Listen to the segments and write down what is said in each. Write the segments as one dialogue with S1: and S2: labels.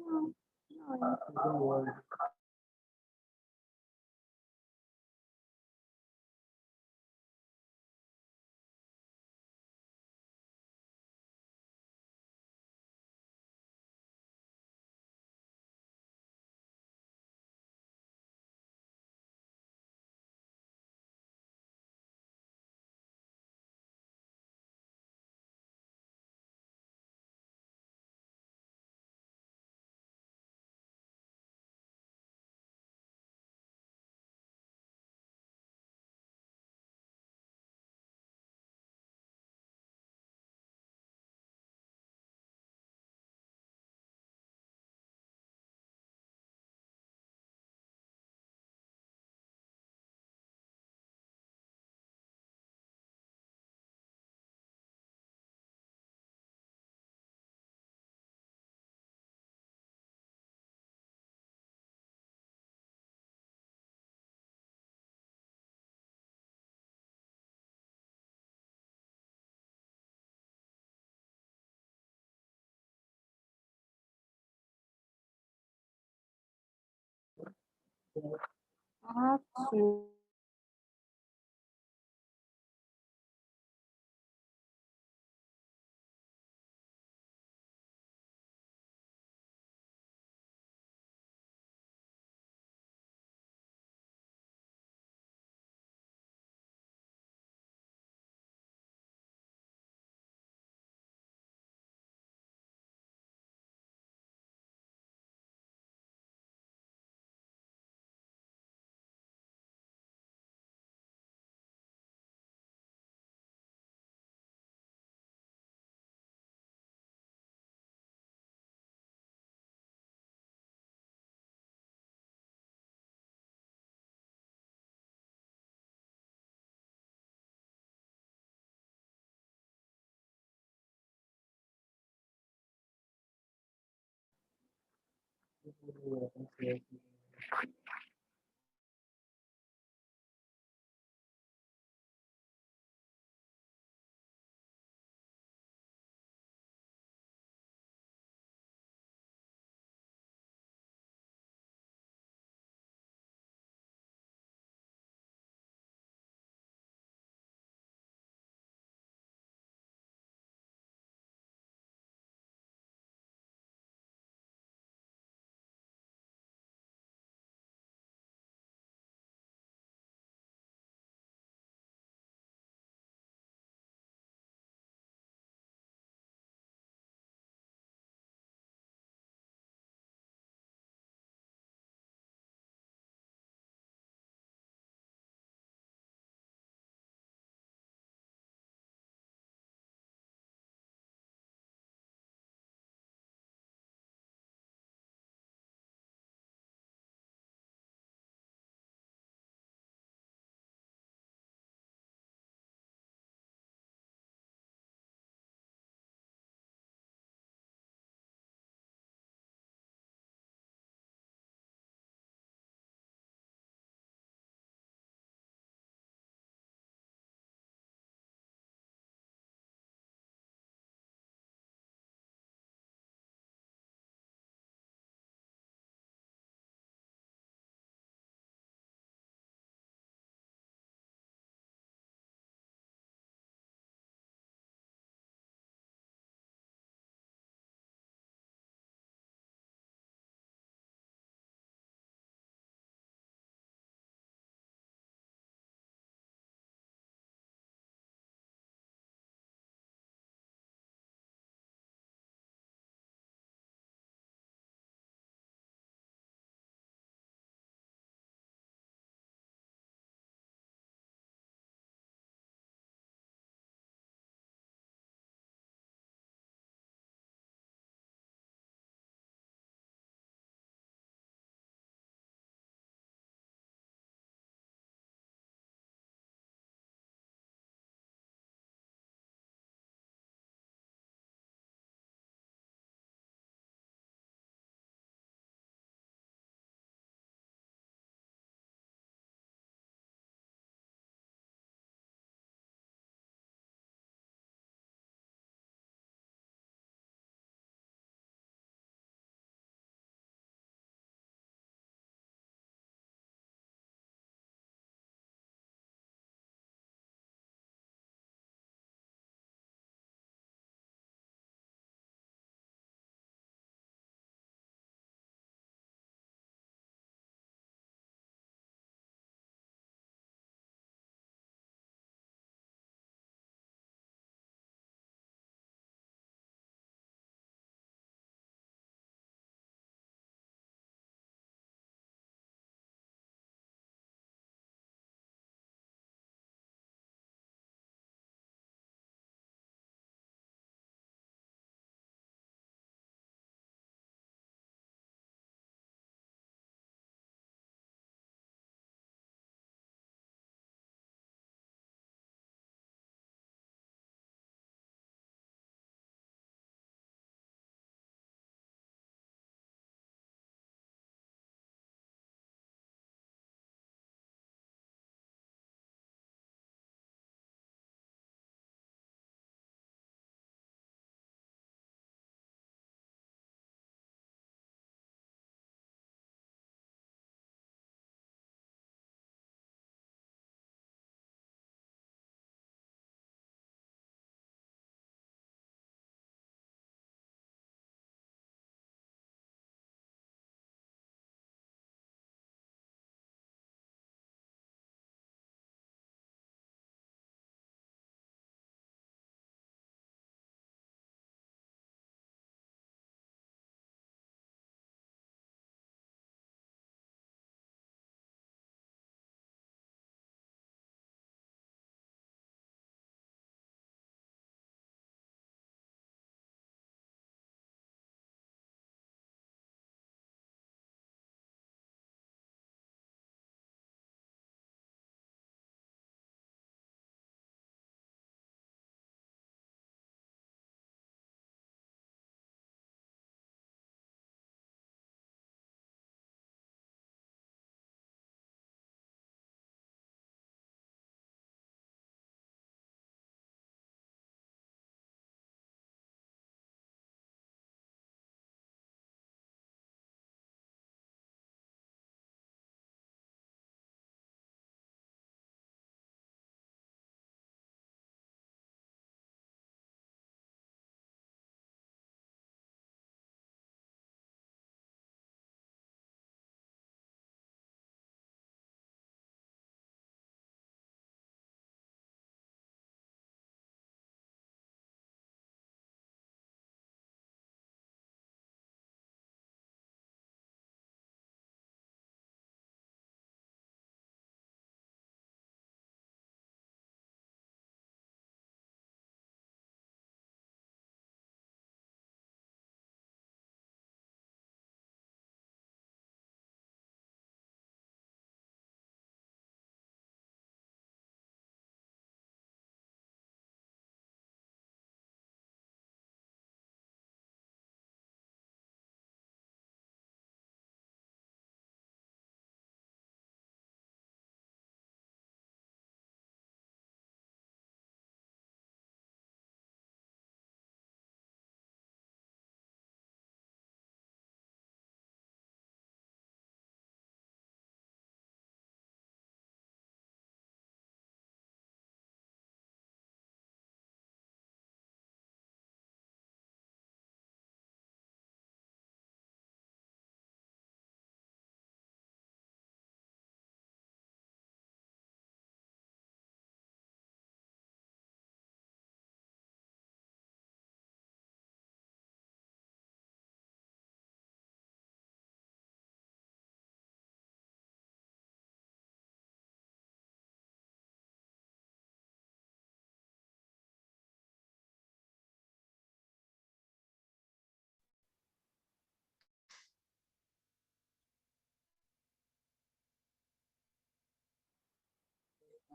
S1: Okay.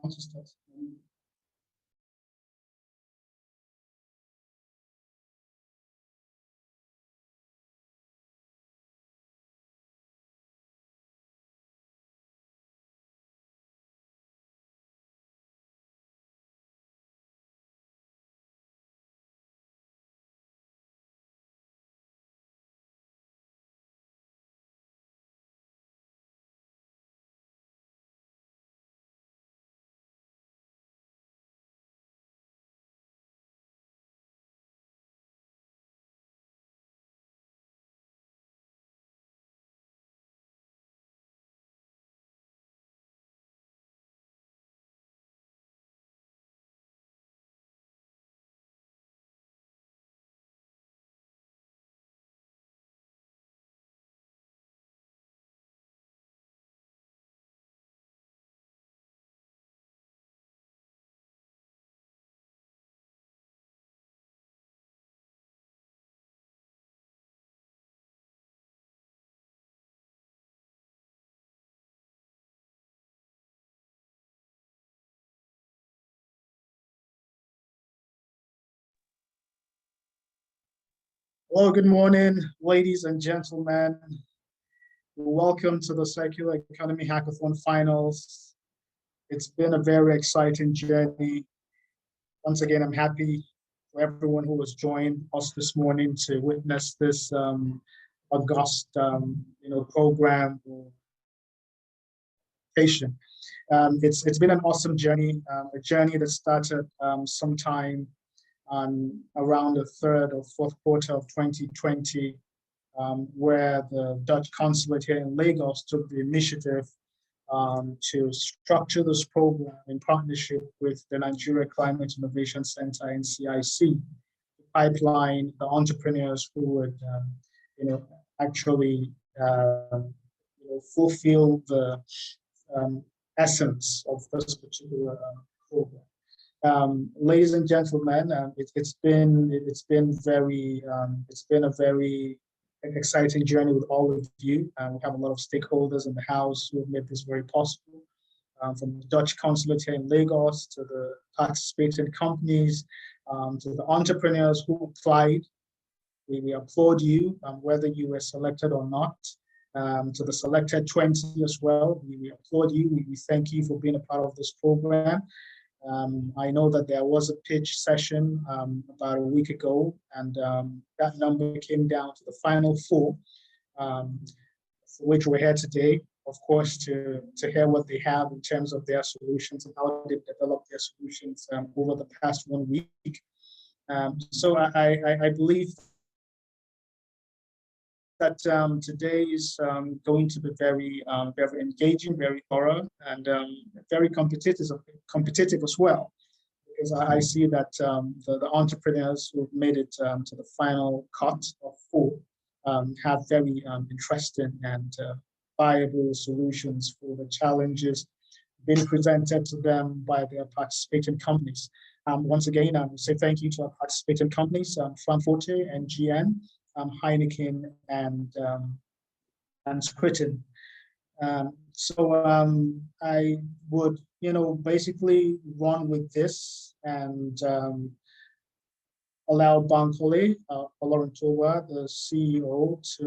S1: want to start. Hello, good morning, ladies and gentlemen. Welcome to the Circular Economy Hackathon Finals. It's been a very exciting journey. Once again, I'm happy for everyone who has joined us this morning to witness this august, program. It's been an awesome journey, a journey that started sometime around the third or fourth quarter of 2020, where the Dutch consulate here in Lagos took the initiative to structure this program in partnership with the Nigeria Climate Innovation Center, NCIC, to pipeline the entrepreneurs who would, actually, fulfill the essence of this particular program. Ladies and gentlemen, it's been a very exciting journey with all of you. We have a lot of stakeholders in the house who have made this very possible. From the Dutch consulate here in Lagos to the participating companies, to the entrepreneurs who applied. We applaud you, whether you were selected or not. To the selected 20 as well, we applaud you. We thank you for being a part of this program. I know that there was a pitch session about a week ago, and that number came down to the final four, for which we're here today, of course, to hear what they have in terms of their solutions and how they've developed their solutions over the past 1 week. So I believe that today is going to be very engaging, very thorough, and very competitive as well. Because I see that the entrepreneurs who've made it to the final cut of four have very interesting and viable solutions for the challenges being presented to them by their participating companies. Once again, I will say thank you to our participating companies, Frankfurter and GN, Heineken and Scritten. So I would, basically run with this and allow Bankole Oloruntowa, the CEO, to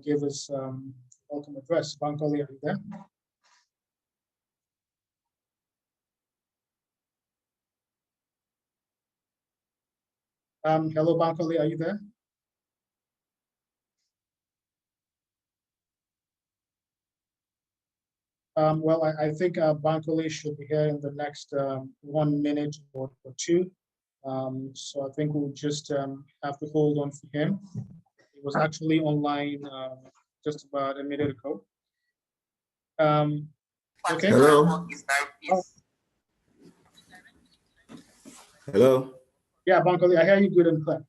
S1: give us welcome address. Bankole, are you there? Hello, Bankole, are you there? Well, I think Bankole should be here in the next 1 minute or two. So I think we'll just have to hold on for him. He was actually online just about a minute ago. Okay.
S2: Hello.
S1: Oh.
S2: Hello.
S1: Yeah, Bankole, I hear you good and clear.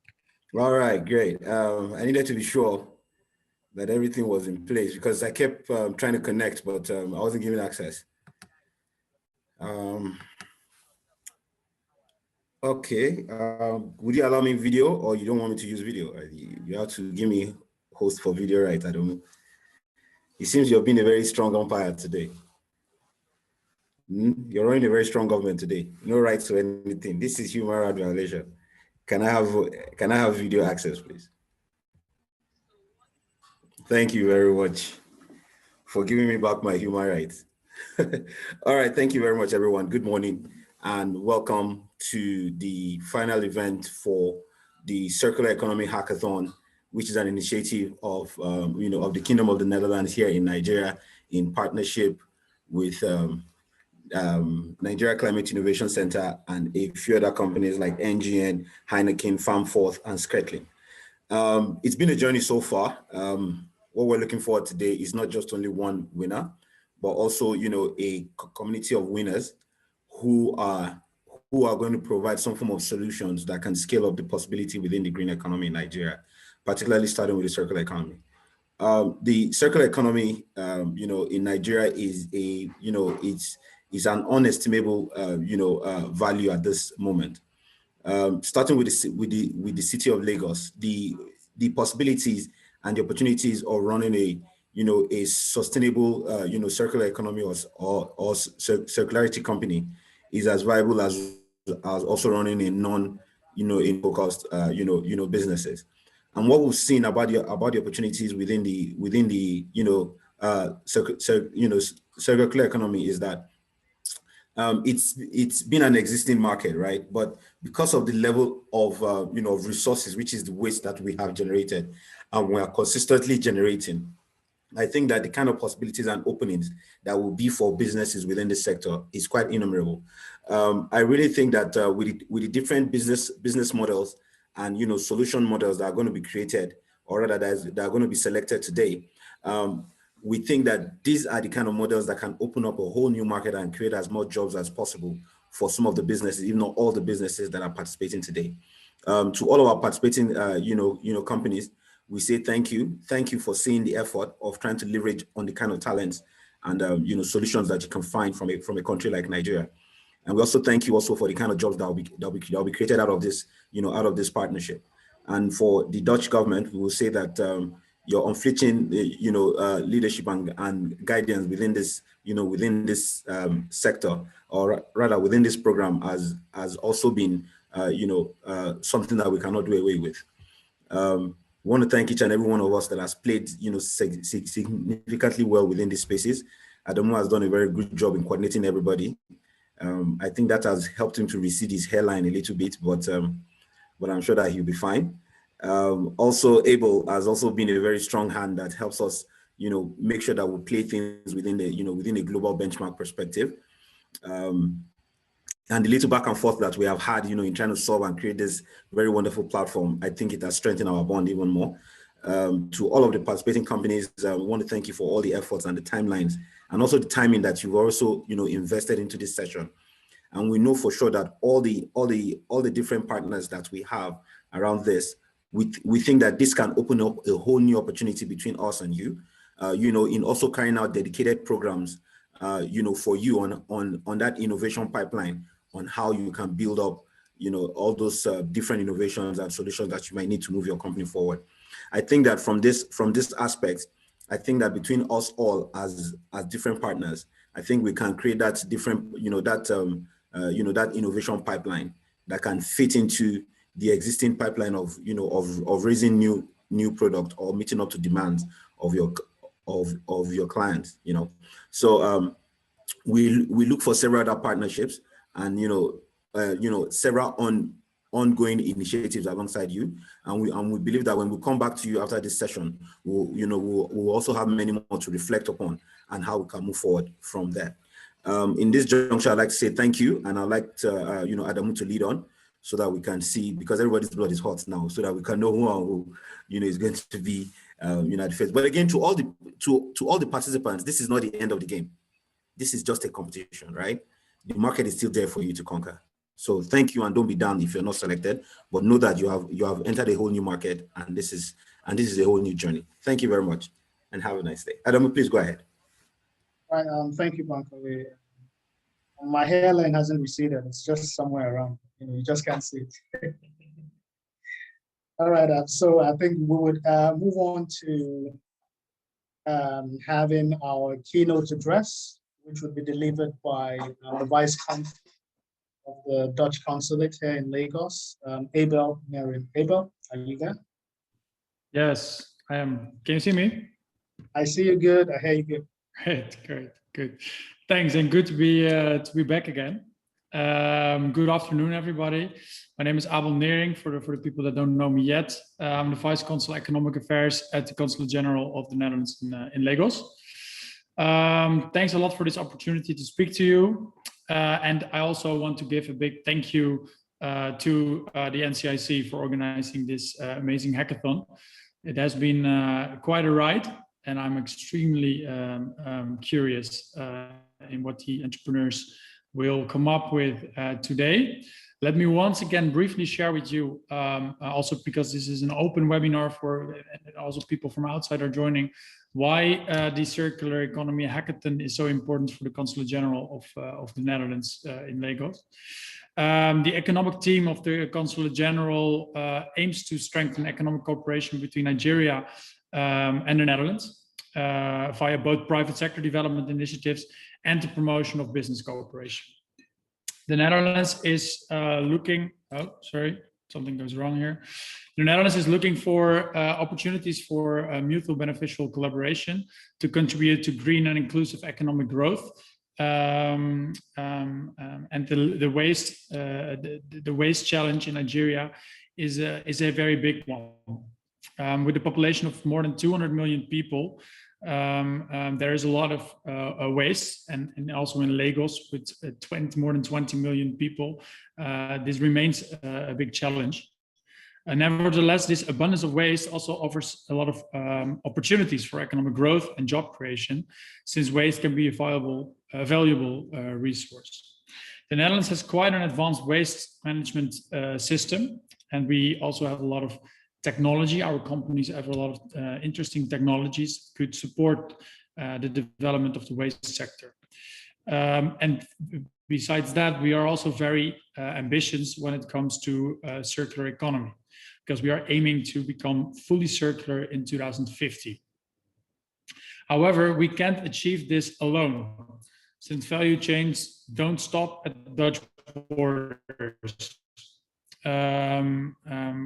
S2: All right, great. I needed to be sure that everything was in place because I kept trying to connect, but I wasn't given access. Okay. Would you allow me video, or you don't want me to use video? You have to give me host for video, right? I don't know. It seems you've been a very strong umpire today. You're running a very strong government today. No rights to anything. This is human rights violation. Can I have video access, please? Thank you very much for giving me back my human rights. All right, thank you very much, everyone. Good morning and welcome to the final event for the Circular Economy Hackathon, which is an initiative of, of the Kingdom of the Netherlands here in Nigeria in partnership with Nigeria Climate Innovation Center and a few other companies like NGN, Heineken, FarmForth, and Skretling. It's been a journey so far. What we're looking for today is not just only one winner, but also, a community of winners who are going to provide some form of solutions that can scale up the possibility within the green economy in Nigeria, particularly starting with the circular economy. The circular economy, in Nigeria is it's an unestimable, value at this moment. Starting with the city of Lagos, the possibilities and the opportunities of running a sustainable circular economy or circularity company is as viable as also running a focused businesses. And what we've seen about the opportunities within the circular economy is that it's been an existing market, right? But because of the level of of resources, which is the waste that we have generated, and we are consistently generating, I think that the kind of possibilities and openings that will be for businesses within this sector is quite innumerable. I really think that with the different business models and solution models that are going to be created, or rather that are going to be selected today, we think that these are the kind of models that can open up a whole new market and create as much jobs as possible for some of the businesses, if not all the businesses that are participating today. To all of our participating, companies, we say thank you. Thank you for seeing the effort of trying to leverage on the kind of talents and solutions that you can find from a country like Nigeria. And we also thank you also for the kind of jobs that will be created out of this, out of this partnership. And for the Dutch government, we will say that your unflinching, leadership and guidance within this sector, or rather within this program, has also been, something that we cannot do away with. We want to thank each and every one of us that has played, significantly well within these spaces. Adamu has done a very good job in coordinating everybody. I think that has helped him to recede his hairline a little bit, but I'm sure that he'll be fine. Also, Abel has also been a very strong hand that helps us, make sure that we play things within a global benchmark perspective. And the little back and forth that we have had, in trying to solve and create this very wonderful platform, I think it has strengthened our bond even more. To all of the participating companies, we want to thank you for all the efforts and the timelines, and also the timing that you've also, invested into this session. And we know for sure that all the different partners that we have around this, we think that this can open up a whole new opportunity between us and you, in also carrying out dedicated programs, for you on that innovation pipeline, on how you can build up, all those different innovations and solutions that you might need to move your company forward. I think that from this aspect, I think that between us all as different partners, I think we can create that different, that innovation pipeline that can fit into the existing pipeline of, of raising new product or meeting up to demands of your clients, So we look for several other partnerships and, several ongoing initiatives alongside you, and we believe that when we come back to you after this session, we'll also have many more to reflect upon and how we can move forward from there. In this juncture, I'd like to say thank you, and I'd like to, Adamu to lead on so that we can see, because everybody's blood is hot now, so that we can know who is going to be, at the first. But again, to all the participants, this is not the end of the game. This is just a competition, right? The market is still there for you to conquer. So thank you, and don't be down if you're not selected, but know that you have entered a whole new market, and this is a whole new journey. Thank you very much, and have a nice day. Adamu, please go ahead.
S1: Right, thank you, Bankole. My hairline hasn't receded; it's just somewhere around. You just can't see it. All right, so I think we would move on to having our keynote address, which would be delivered by the Vice Consul of the Dutch Consulate here in Lagos, Abel Merriam. Abel, are you there?
S3: Yes, I am. Can you see me?
S1: I see you good. I hear you good.
S3: Great, good. Thanks, and good to be back again. Good afternoon, everybody. My name is Abel Nering. For the people that don't know me yet, I'm the Vice Consul Economic Affairs at the Consulate General of the Netherlands in Lagos. Thanks a lot for this opportunity to speak to you. And I also want to give a big thank you to the NCIC for organizing this amazing hackathon. It has been quite a ride, and I'm extremely curious in what the entrepreneurs will come up with today. Let me once again briefly share with you, also because this is an open webinar for and also people from outside are joining, why the Circular Economy Hackathon is so important for the Consulate General of the Netherlands in Lagos. The economic team of the Consulate General aims to strengthen economic cooperation between Nigeria and the Netherlands via both private sector development initiatives and the promotion of business cooperation. The Netherlands is looking, oh, sorry, something goes wrong here. The Netherlands is looking for opportunities for mutual beneficial collaboration to contribute to green and inclusive economic growth. And the waste challenge in Nigeria is a very big one. With a population of more than 200 million people, there is a lot of waste, and also in Lagos with more than 20 million people, this remains a big challenge. Nevertheless, this abundance of waste also offers a lot of opportunities for economic growth and job creation, since waste can be a valuable resource. The Netherlands has quite an advanced waste management system, and we also have a lot of technology. Our companies have a lot of interesting technologies that could support the development of the waste sector. And besides that, we are also very ambitious when it comes to circular economy, because we are aiming to become fully circular in 2050. However, we can't achieve this alone, since value chains don't stop at Dutch borders.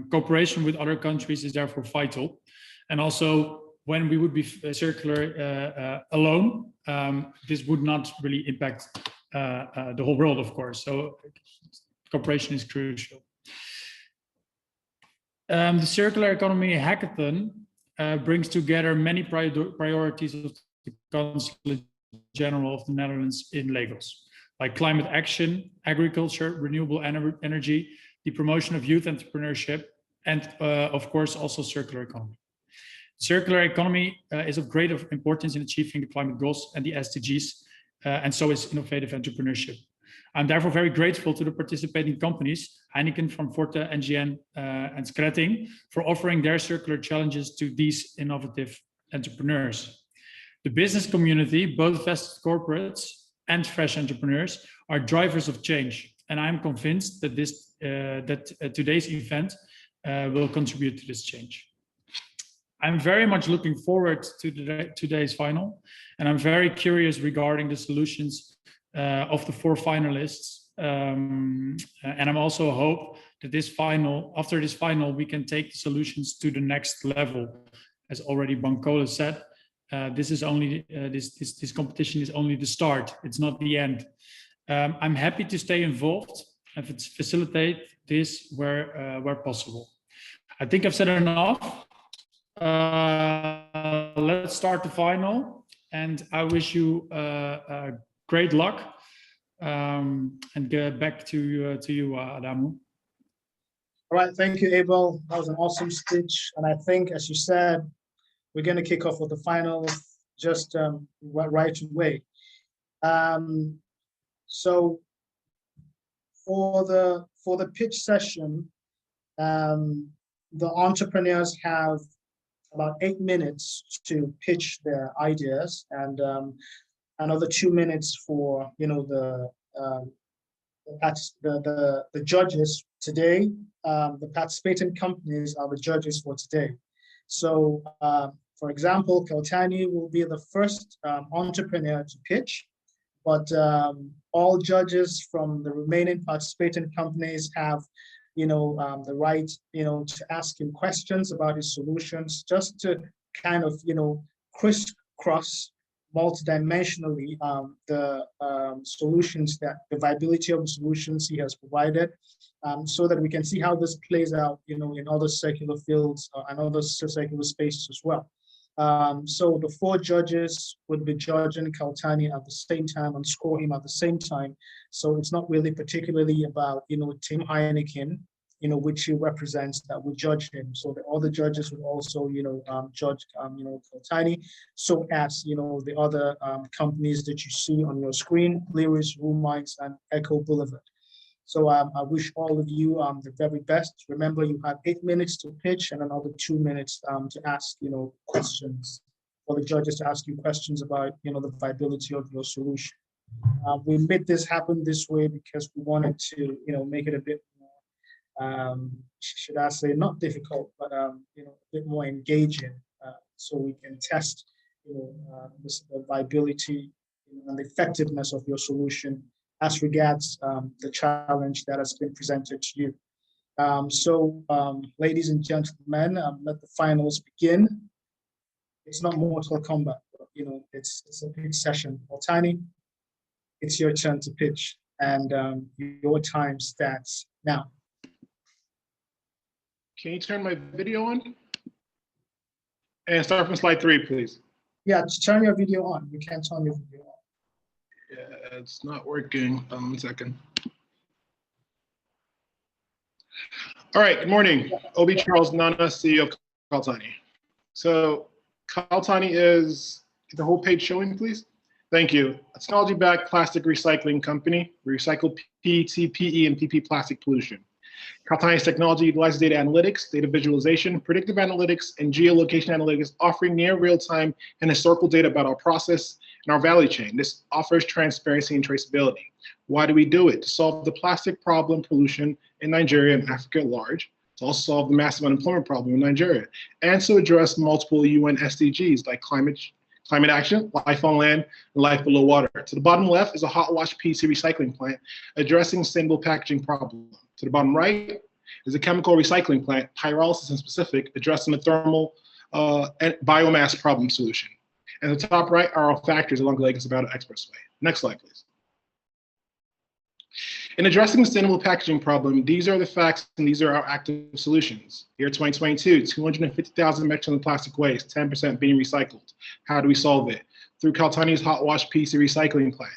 S3: Cooperation with other countries is therefore vital. And also, when we would be circular alone, this would not really impact the whole world, of course. So cooperation is crucial. The Circular Economy Hackathon brings together many priorities of the Consulate General of the Netherlands in Lagos, like climate action, agriculture, renewable energy, the promotion of youth entrepreneurship, and of course also circular economy. Circular economy is of great importance in achieving the climate goals and the SDGs, and so is innovative entrepreneurship. I'm therefore very grateful to the participating companies, Heineken, Van Forte, NGN, and Skretting, for offering their circular challenges to these innovative entrepreneurs. The business community, both vested corporates and fresh entrepreneurs, are drivers of change, and I'm convinced that today's event will contribute to this change. I'm very much looking forward to today's final, and I'm very curious regarding the solutions of the 4 finalists. And I'm also hope that after this final, we can take the solutions to the next level. As already Bancola said, this competition is only the start. It's not the end. I'm happy to stay involved and facilitate this where possible. I think I've said enough. Let's start the final, and I wish you great luck, and get back to you, Adamu.
S1: All right, thank you, Abel. That was an awesome speech, and I think, as you said, we're going to kick off with the finals just right away. So for the pitch session, the entrepreneurs have about 8 minutes to pitch their ideas, and another 2 minutes for the judges today. The participating companies are the judges for today. So, for example, Keltani will be the first entrepreneur to pitch. but all judges from the remaining participating companies have, the right, to ask him questions about his solutions, just to kind of, crisscross multidimensionally the solutions, that the viability of the solutions he has provided, so that we can see how this plays out, in other circular fields and other circular spaces as well. So the 4 judges would be judging Kaltani at the same time and score him at the same time. So it's not really particularly about, Tim Heineken, which he represents, that would judge him. So the other judges would also, judge, Kaltani. So as, the other companies that you see on your screen, Lyris, Roomines, and Echo Boulevard. So I wish all of you the very best. Remember, you have 8 minutes to pitch and another 2 minutes to ask, questions, for the judges to ask you questions about, the viability of your solution. We made this happen this way because we wanted to, make it a bit more, should I say, not difficult, but, a bit more engaging, so we can test, the viability and the effectiveness of your solution as regards the challenge that has been presented to you. So, ladies and gentlemen, let the finals begin. It's not Mortal Kombat, but, it's a big session. Kaltani, it's your turn to pitch, and your time starts now.
S4: Can you turn my video on? And start from slide 3, please.
S1: Yeah, turn your video on. You can't turn your video on.
S4: Yeah, it's not working. 1 second. All right, good morning. Obi Charles Nana, CEO of Kaltani. So Kaltani is, the whole page showing, please? Thank you. A technology-backed plastic recycling company. We recycle PET, PE, and PP plastic pollution. Kaltani's technology utilizes data analytics, data visualization, predictive analytics, and geolocation analytics, offering near real-time and historical data about our process and our value chain. This offers transparency and traceability. Why do we do it? To solve the plastic problem pollution in Nigeria and Africa at large, to also solve the massive unemployment problem in Nigeria, and to address multiple UN SDGs like climate action, life on land, and life below water. To the bottom left is a hot wash PET recycling plant addressing sustainable packaging problem. To the bottom right is a chemical recycling plant, pyrolysis in specific, addressing the thermal and biomass problem solution. And the top right are all factories along the Lagos Ibadan Expressway. Next slide, please. In addressing the sustainable packaging problem, these are the facts and these are our active solutions. Year 2022, 250,000 metric tons of plastic waste, 10% being recycled. How do we solve it? Through Kaltani's hot wash PET recycling plant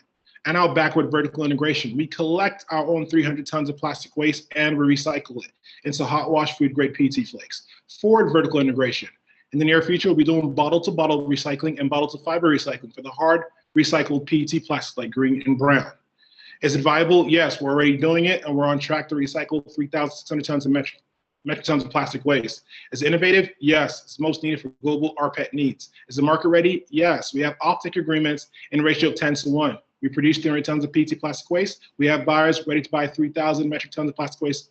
S4: and our backward vertical integration. We collect our own 300 tons of plastic waste and we recycle it into hot wash food grade PET flakes. Forward vertical integration. In the near future, we'll be doing bottle to bottle recycling and bottle to fiber recycling for the hard recycled PET plastic like green and brown. Is it viable? Yes, we're already doing it and we're on track to recycle 3,600 tons of metric tons of plastic waste. Is it innovative? Yes, it's most needed for global rPET needs. Is the market ready? Yes, we have offtake agreements in a ratio of 10:1. We produce 300 tons of PET plastic waste. We have buyers ready to buy 3,000 metric tons of plastic waste,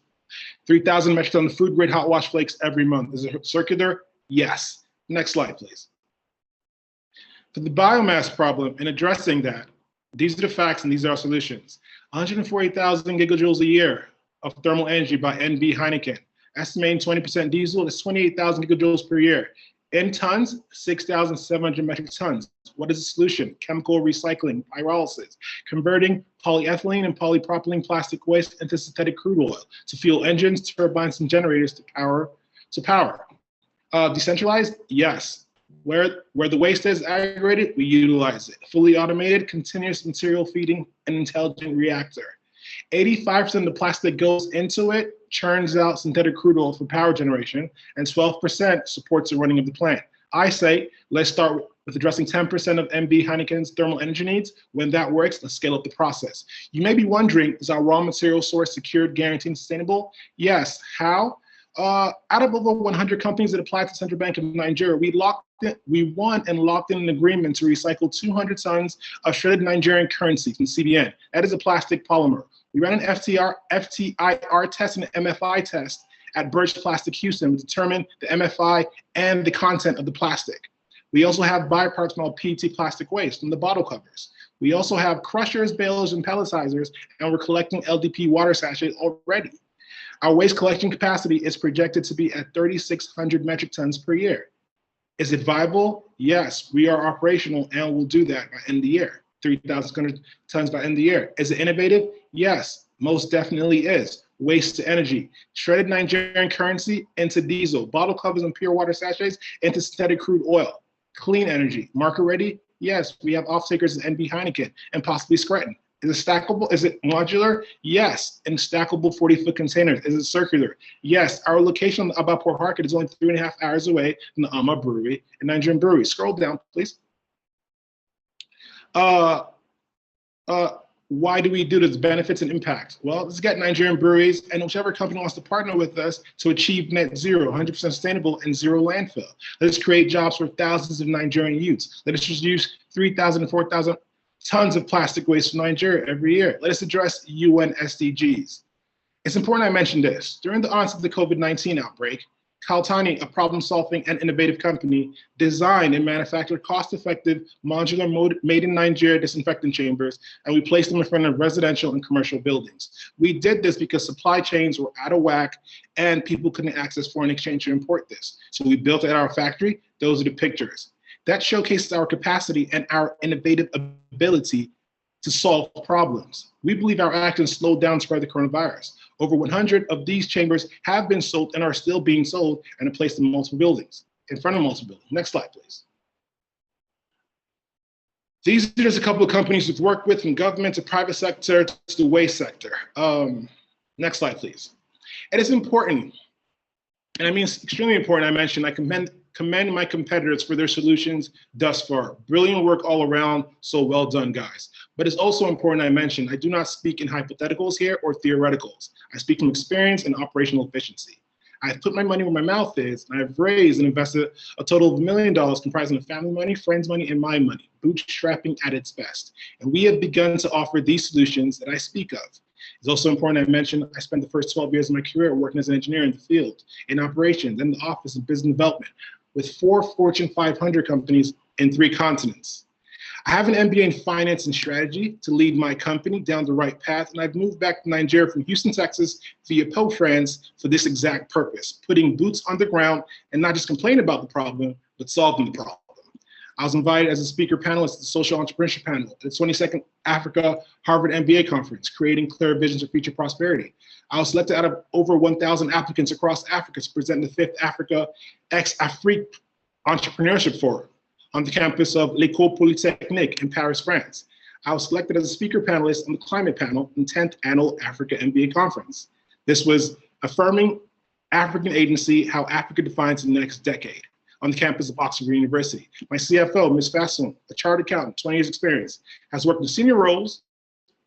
S4: 3,000 metric tons of food grade hot wash flakes every month. Is it circular? Yes. Next slide, please. For the biomass problem and addressing that, these are the facts and these are our solutions. 140,000 gigajoules a year of thermal energy by NB Heineken. Estimating 20% diesel is 28,000 gigajoules per year. In tons, 6,700 metric tons. What is the solution? Chemical recycling, pyrolysis, converting polyethylene and polypropylene plastic waste into synthetic crude oil to fuel engines, turbines, and generators to power. Decentralized? Yes. Where the waste is aggregated, we utilize it. Fully automated, continuous material feeding, and intelligent reactor. 85% of the plastic goes into it, churns out synthetic crude oil for power generation, and 12% supports the running of the plant. I say, let's start with addressing 10% of MB Heineken's thermal energy needs. When that works, let's scale up the process. You may be wondering, is our raw material source secured, guaranteed, and sustainable? Yes. How? Out of over 100 companies that applied to Central Bank of Nigeria, we won and locked in an agreement to recycle 200 tons of shredded Nigerian currency from CBN. That is a plastic polymer. We ran an FTIR test and an MFI test at Birch Plastic Houston to determine the MFI and the content of the plastic. We also have byproducts from our PET plastic waste from the bottle covers. We also have crushers, balers, and pelletizers, and we're collecting LDP water sachets already. Our waste collection capacity is projected to be at 3,600 metric tons per year. Is it viable? Yes, we are operational and we'll do that by end of the year. 3,600 tons by end of the year. Is it innovative? Yes, most definitely is. Waste to energy, shredded Nigerian currency into diesel, bottle covers and pure water sachets into synthetic crude oil. Clean energy, market ready? Yes, we have off-takers in NB Heineken and possibly Scranton. Is it stackable? Is it modular? Yes, in stackable 40-foot containers. Is it circular? Yes, our location about Port Harcourt is only 3.5 hours away from the Ama Brewery and Nigerian Brewery. Scroll down, please. Why do we do this? Benefits and impacts. Well, let's get Nigerian breweries and whichever company wants to partner with us to achieve net zero, 100% sustainable and zero landfill. Let us create jobs for thousands of Nigerian youths. Let us reduce 3,000 to 4,000 tons of plastic waste from Nigeria every year. Let us address UN SDGs. It's important I mention this. During the onset of the COVID-19 outbreak, Kaltani, a problem-solving and innovative company, designed and manufactured cost-effective modular made in Nigeria disinfectant chambers, and we placed them in front of residential and commercial buildings. We did this because supply chains were out of whack and people couldn't access foreign exchange to import this. So we built it at our factory. Those are the pictures. That showcases our capacity and our innovative ability to solve problems. We believe our actions slowed down spread the coronavirus. Over 100 of these chambers have been sold and are still being sold and are placed in multiple buildings, in front of multiple buildings. Next slide, please. These are just a couple of companies we've worked with, from government to private sector to the waste sector. Next slide, please. And it's important, and I mean it's extremely important, I mentioned, I commend my competitors for their solutions thus far. Brilliant work all around, so well done, guys. But it's also important I mention, I do not speak in hypotheticals here or theoreticals. I speak from experience and operational efficiency. I've put my money where my mouth is, and I've raised and invested a total of $1 million comprising of family money, friends' money, and my money, bootstrapping at its best. And we have begun to offer these solutions that I speak of. It's also important I mention, I spent the first 12 years of my career working as an engineer in the field, in operations, in the office of business development, with 4 Fortune 500 companies in 3 continents. I have an MBA in finance and strategy to lead my company down the right path, and I've moved back to Nigeria from Houston, Texas via Pau, France for this exact purpose, putting boots on the ground and not just complaining about the problem, but solving the problem. I was invited as a speaker panelist at the Social Entrepreneurship Panel at the 22nd Africa Harvard MBA Conference, Creating Clear Visions of Future Prosperity. I was selected out of over 1,000 applicants across Africa to present the 5th Africa X-Afrique Entrepreneurship Forum on the campus of l'École Polytechnique in Paris, France. I was selected as a speaker panelist on the climate panel in 10th Annual Africa MBA Conference. This was affirming African agency, how Africa defines the next decade, on the campus of Oxford University. My CFO, Ms. Fasson, a chartered accountant, 20 years experience, has worked in senior roles,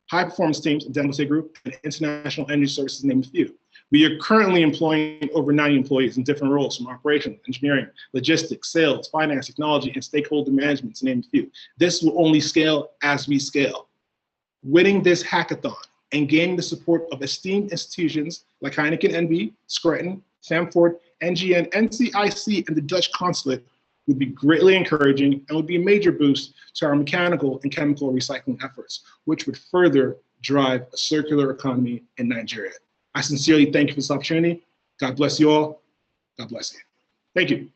S4: high performance teams in Dangote Group and International Energy Services, to name a few. We are currently employing over 90 employees in different roles, from operations, engineering, logistics, sales, finance, technology, and stakeholder management, to name a few. This will only scale as we scale. Winning this hackathon and gaining the support of esteemed institutions like Heineken NV, Scranton, Stamford, NGN, NCIC, and the Dutch Consulate would be greatly encouraging and would be a major boost to our mechanical and chemical recycling efforts, which would further drive a circular economy in Nigeria. I sincerely thank you for this opportunity. God bless you all. God bless you. Thank you.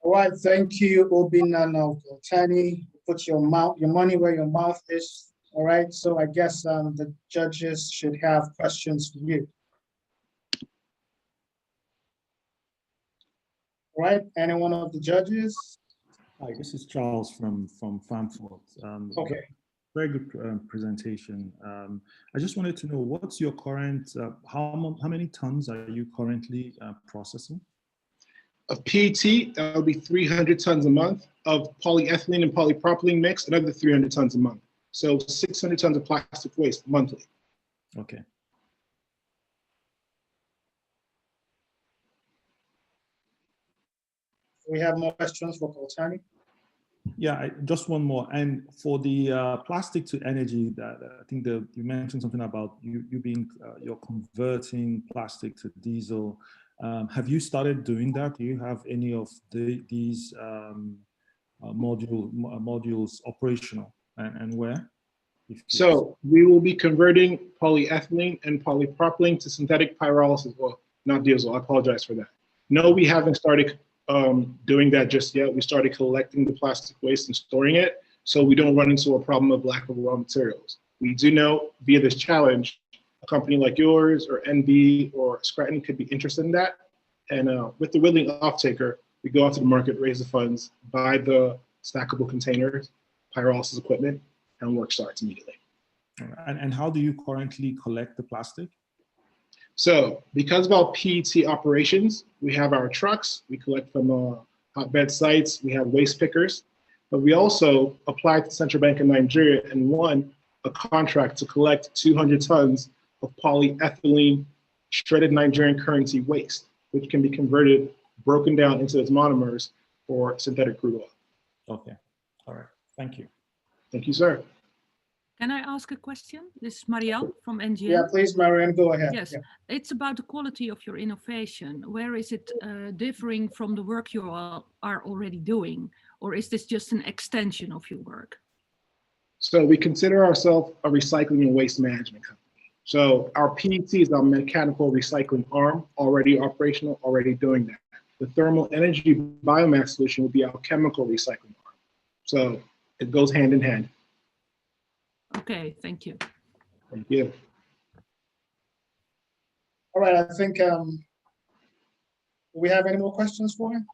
S1: All right, thank you, Obinna Kaltani. Put your money where your mouth is. All right, so I guess the judges should have questions for you. All right, any one of the judges?
S5: Hi, this is Charles from Frankfurt.
S1: Okay.
S5: Very good presentation. I just wanted to know, what's your current, how many tons are you currently processing?
S4: Of PET, that would be 300 tons a month. Of polyethylene and polypropylene mix, another 300 tons a month. So 600 tons of plastic waste monthly.
S5: Okay.
S1: We have more questions for Kaltani.
S5: Yeah, just one more. And for the plastic to energy, that I think you mentioned something about you're converting plastic to diesel. Have you started doing that? Do you have any of these modules operational, and where?
S4: So we will be converting polyethylene and polypropylene to synthetic pyrolysis. Well, not diesel, I apologize for that. No, we haven't started doing that just yet. We started collecting the plastic waste and storing it, so we don't run into a problem of lack of raw materials. We do know via this challenge, a company like yours or NB or Scranton could be interested in that. And with the willing off-taker, we go out to the market, raise the funds, buy the stackable containers, pyrolysis equipment, and work starts immediately.
S5: And how do you currently collect the plastic?
S4: So because of our PET operations, we have our trucks, we collect from hotbed sites, we have waste pickers, but we also applied to Central Bank of Nigeria and won a contract to collect 200 tons of polyethylene shredded Nigerian currency waste, which can be converted, broken down into its monomers for synthetic crude oil.
S5: Okay, all right, thank you.
S4: Thank you, sir.
S6: Can I ask a question? This is Marianne from NGN.
S1: Yeah, please, Marianne, go ahead.
S6: Yes,
S1: yeah.
S6: It's about the quality of your innovation. Where is it differing from the work you are already doing? Or is this just an extension of your work?
S4: So we consider ourselves a recycling and waste management company. So our PET is our mechanical recycling arm, already operational, already doing that. The thermal energy biomass solution will be our chemical recycling arm. So it goes hand in hand.
S6: Okay, thank you.
S4: Thank you.
S1: All right, I think, do we have any more questions for him?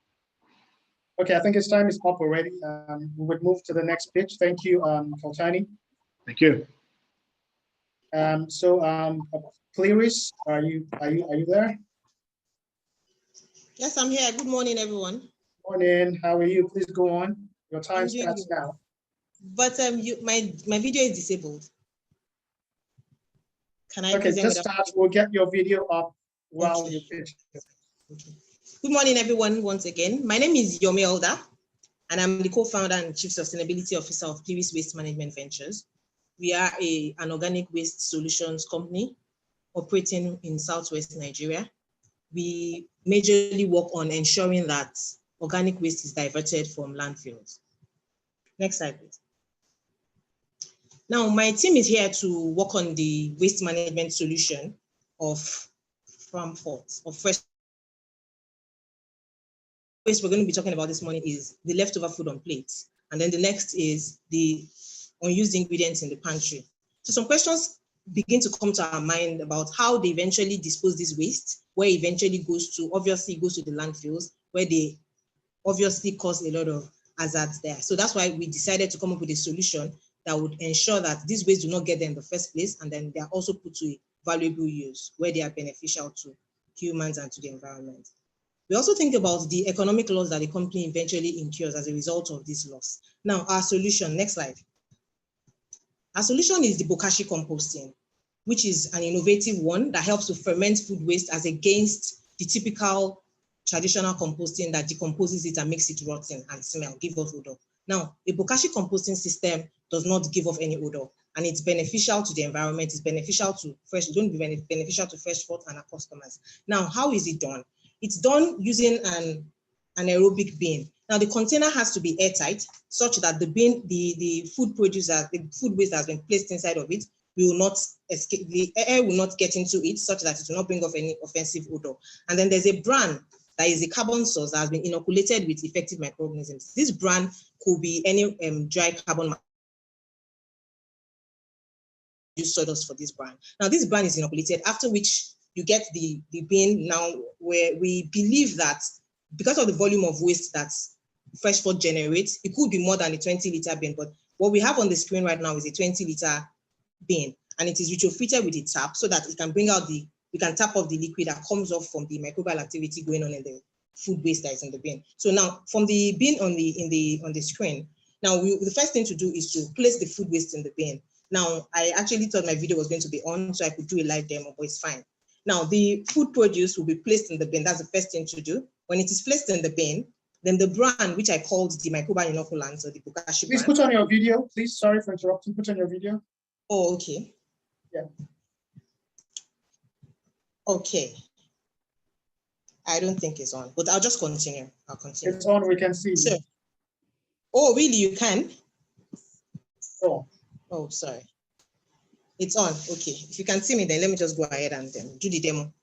S1: Okay, I think his time is up already. We would move to the next pitch. Thank you, Kaltani.
S4: Thank you.
S1: Clarice, are you there?
S7: Yes, I'm here. Good morning, everyone.
S1: Morning. How are you? Please go on. Your time starts now.
S7: But my video is disabled. Can I?
S1: Okay, just start. We'll get your video up while
S7: Okay.
S1: you pitch.
S7: Okay. Good morning, everyone. Once again, my name is Yomi Elda, and I'm the co-founder and chief sustainability officer of Clarice Waste Management Ventures. We are an organic waste solutions company operating in Southwest Nigeria. We majorly work on ensuring that organic waste is diverted from landfills. Next slide, please. Now, my team is here to work on the waste management solution of Frankfurt, of fresh waste we're going to be talking about this morning is the leftover food on plates. And then the next is the unused ingredients in the pantry. So some questions begin to come to our mind about how they eventually dispose this waste, where it eventually goes to, obviously it goes to the landfills, where they obviously cause a lot of hazards there. So that's why we decided to come up with a solution that would ensure that these waste do not get there in the first place, and then they are also put to a valuable use where they are beneficial to humans and to the environment. We also think about the economic loss that the company eventually incurs as a result of this loss. Now, our solution, next slide. Our solution is the Bokashi composting, which is an innovative one that helps to ferment food waste as against the typical traditional composting that decomposes it and makes it rotten and smell, give off odor. Now, a Bokashi composting system does not give off any odor, and it's beneficial to the environment, it's beneficial to fresh, it's going to be beneficial to fresh food and our customers. Now, how is it done? It's done using an aerobic bin. Now, the container has to be airtight such that the bin, the food produce, the food waste that has been placed inside of it will not escape, the air will not get into it such that it will not bring off any offensive odor. And then there's a bran that is a carbon source that has been inoculated with effective microorganisms. This bran could be any dry carbon use sawdust for this bran. Now, this bran is inoculated, after which you get the bin now, where we believe that because of the volume of waste that fresh food generates, it could be more than a 20-liter bin, but what we have on the screen right now is a 20-liter bin, and it is retrofitted with a tap so that it can bring out we can tap off the liquid that comes off from the microbial activity going on in the food waste that is in the bin. So now, from the bin on the screen, now the first thing to do is to place the food waste in the bin. Now, I actually thought my video was going to be on so I could do a live demo, but it's fine. Now, the food produce will be placed in the bin. That's the first thing to do. When it is placed in the bin, then the bran, which I called the microbial inoculant, or the Bokashi
S1: Please
S7: bran.
S1: put on your video. Please, sorry for interrupting. Put on your video.
S7: Oh, okay.
S1: Yeah.
S7: Okay. I don't think it's on, but I'll just continue. I'll continue.
S1: It's on. We can see.
S7: Sure. Oh, really? You can?
S1: Oh,
S7: Oh, sorry. It's on. Okay. If you can see me, then let me just go ahead and do the demo.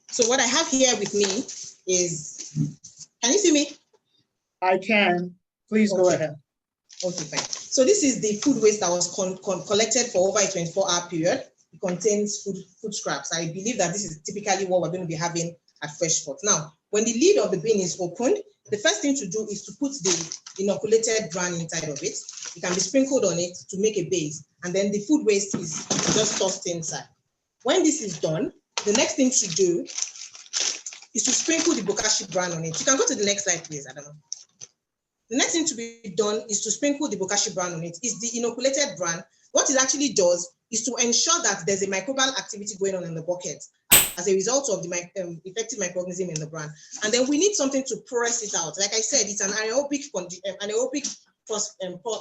S7: So what I have here with me is, can you see me?
S1: I can. Please go ahead.
S7: Okay, fine. So this is the food waste that was collected for over a 24-hour period. It contains food scraps. I believe that this is typically what we're going to be having at Fresh Pot. Now, when the lid of the bin is opened, the first thing to do is to put the inoculated bran inside of it. It can be sprinkled on it to make a base, and then the food waste is just tossed inside. When this is done, the next thing to do is to sprinkle the Bokashi bran on it. You can go to the next slide, please, Adam. The next thing to be done is to sprinkle the Bokashi bran on it. It's the inoculated bran. What it actually does is to ensure that there's a microbial activity going on in the bucket as a result of the effective microorganism in the bran. And then we need something to press it out. Like I said, it's an anaerobic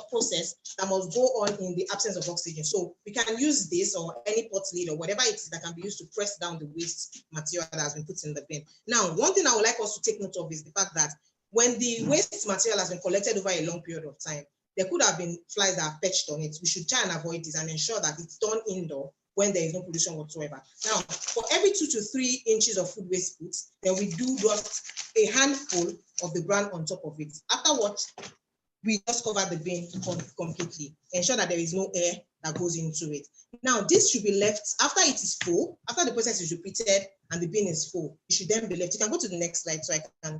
S7: process that must go on in the absence of oxygen. So we can use this or any pot lid or whatever it is that can be used to press down the waste material that has been put in the bin. Now, one thing I would like us to take note of is the fact that when the waste material has been collected over a long period of time, there could have been flies that are perched on it. We should try and avoid this and ensure that it's done indoor when there is no pollution whatsoever. Now, for every 2 to 3 inches of food waste put, then we do just a handful of the bran on top of it. Afterwards, we just cover the bin completely, ensure that there is no air that goes into it. Now, this should be left after it is full, after the process is repeated and the bin is full, it should then be left. You can go to the next slide so I can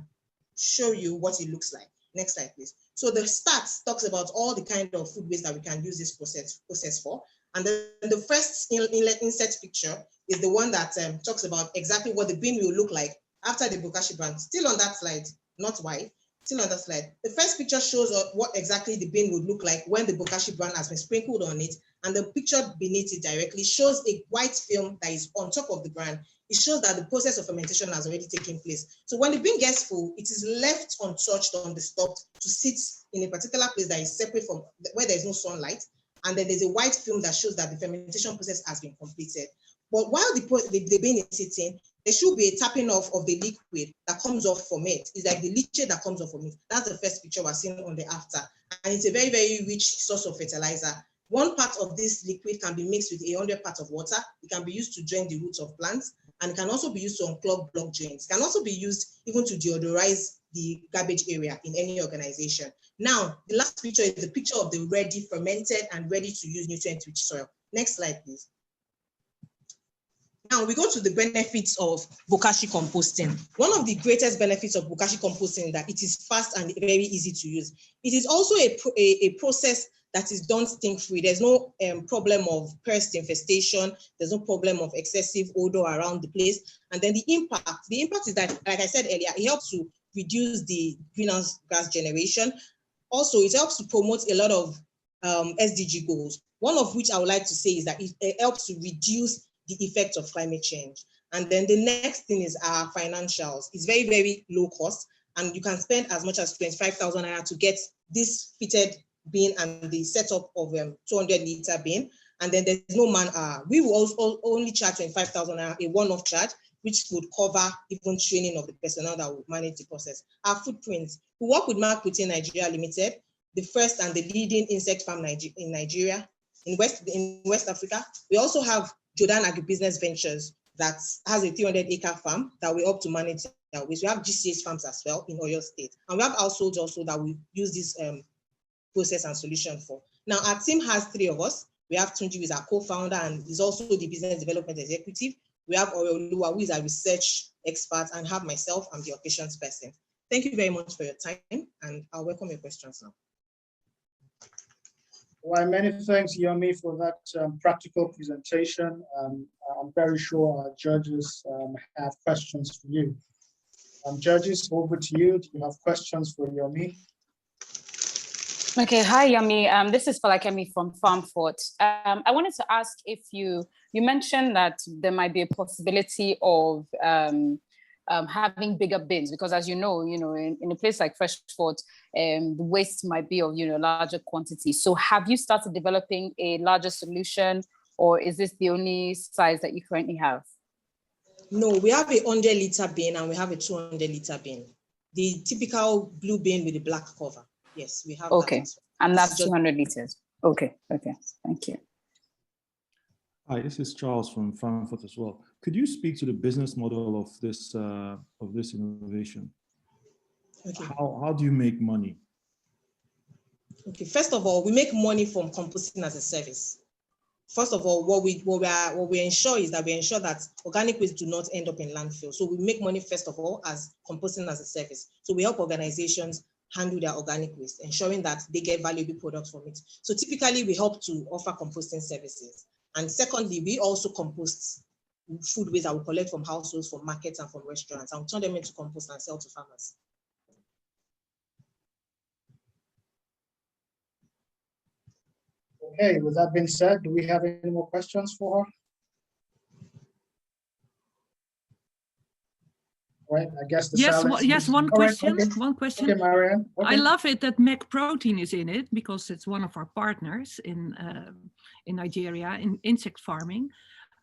S7: show you what it looks like. Next slide, please. So the stats talks about all the kind of food waste that we can use this process for. And then the first inset picture is the one that talks about exactly what the bin will look like after the Bokashi bran. Still on that slide, not white, still on that slide. The first picture shows what exactly the bin would look like when the Bokashi bran has been sprinkled on it. And the picture beneath it directly shows a white film that is on top of the bran. It shows that the process of fermentation has already taken place. So when the bin gets full, it is left untouched, undisturbed to sit in a particular place that is separate from where there is no sunlight. And then there's a white film that shows that the fermentation process has been completed. But while the bin is sitting, there should be a tapping off of the liquid that comes off from it. It's like the leachate that comes off from it. That's the first picture we're seeing on the after. And it's a very, very rich source of fertilizer. 1 part of this liquid can be mixed with 100 parts of water. It can be used to drain the roots of plants, and it can also be used to unclog block drains. It can also be used even to deodorize the garbage area in any organization. Now, the last picture is the picture of the ready, fermented, and ready to use nutrient-rich soil. Next slide, please. Now we go to the benefits of Bokashi composting. One of the greatest benefits of Bokashi composting is that it is fast and very easy to use. It is also a process that is done stink-free. There's no problem of pest infestation. There's no problem of excessive odor around the place. And then the impact is that, like I said earlier, it helps to reduce the greenhouse gas generation. Also, it helps to promote a lot of SDG goals. One of which I would like to say is that it helps to reduce the effects of climate change. And then the next thing is our financials. It's very, very low cost, and you can spend as much as 25,000 naira to get this fitted bin and the setup of 200-liter bin. And then there's no man-hour. We will also only charge 25,000 naira, a one-off charge, which would cover even training of the personnel that will manage the process. Our footprints. We work with Mark Protein Nigeria Limited, the first and the leading insect farm in Nigeria, in West Africa. We also have Jordan Agribusiness Ventures that has a 300-acre farm that we help to manage that waste. We have GCH farms as well in Oyo State. And we have households also that we use this process and solution for. Now, our team has 3 of us. We have Tunji, who is our co-founder and is also the business development executive. We have Oreoluwa, who is a research expert, and have myself, I'm the operations person. Thank you very much for your time, and I'll welcome your questions now.
S1: Well, many thanks, Yomi, for that practical presentation. I'm very sure our judges have questions for you. Judges, over to you. Do you have questions for Yomi?
S8: Okay, hi, Yomi. This is Falakemi from Farmfort. I wanted to ask if you mentioned that there might be a possibility of having bigger bins, because as you know, in a place like Freshport, the waste might be of larger quantity. So have you started developing a larger solution, or is this the only size that you currently have?
S7: No, we have a 100-liter bin and we have a 200-liter bin. the typical blue bin with the black cover. Yes, we have that
S8: Okay,
S7: as well.
S8: and
S7: This
S8: that's
S7: is just-
S8: 200 liters. Okay, thank you.
S5: Hi, this is Charles from Frankfurt as well. Could you speak to the business model of this innovation?
S7: Okay.
S5: How do you make money?
S7: Okay, first of all, we make money from composting as a service. First of all, what we ensure is that we ensure that organic waste do not end up in landfill. So we make money first of all as composting as a service. So we help organizations handle their organic waste, ensuring that they get valuable products from it. So typically we help to offer composting services. And secondly, we also compost food waste that we collect from households, from markets, and from restaurants, and we turn them into compost and sell to farmers.
S1: Okay, with that being said, do we have any more questions for her? Right, I guess the
S6: Yes,
S1: silence
S6: yes,
S1: is-
S6: one
S1: All right,
S6: question,
S1: okay.
S6: one question.
S1: Okay, Marianne.
S6: I
S1: Okay.
S6: love it that Mac Protein is in it because it's one of our partners in Nigeria in insect farming.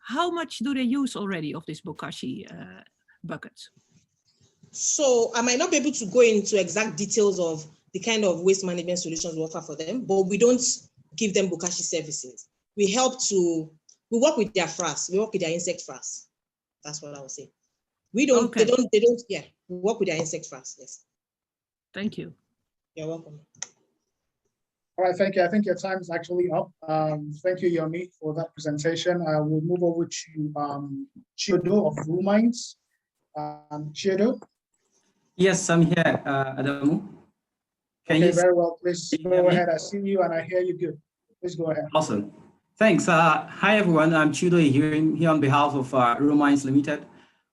S6: How much do they use already of this Bokashi buckets?
S7: So I might not be able to go into exact details of the kind of waste management solutions we offer for them, but we don't give them Bokashi services. We work with their frass, we work with their insect frass. That's what I would say. We don't,
S6: Okay.
S7: they don't, yeah, we work with their insect frass, yes.
S6: Thank you.
S7: You're welcome.
S1: All right, thank you. I think your time is actually up. Thank you, Yomi, for that presentation. We'll move over to Chiodo of Rumines. Chiodo?
S9: Yes, I'm here, Adamu.
S1: Okay, very well. Please
S9: can you
S1: go
S9: hear me?
S1: ahead. I see you and I hear you good. Please go ahead.
S9: Awesome. Thanks. Hi, everyone. I'm Chudo here on behalf of Rumines Limited.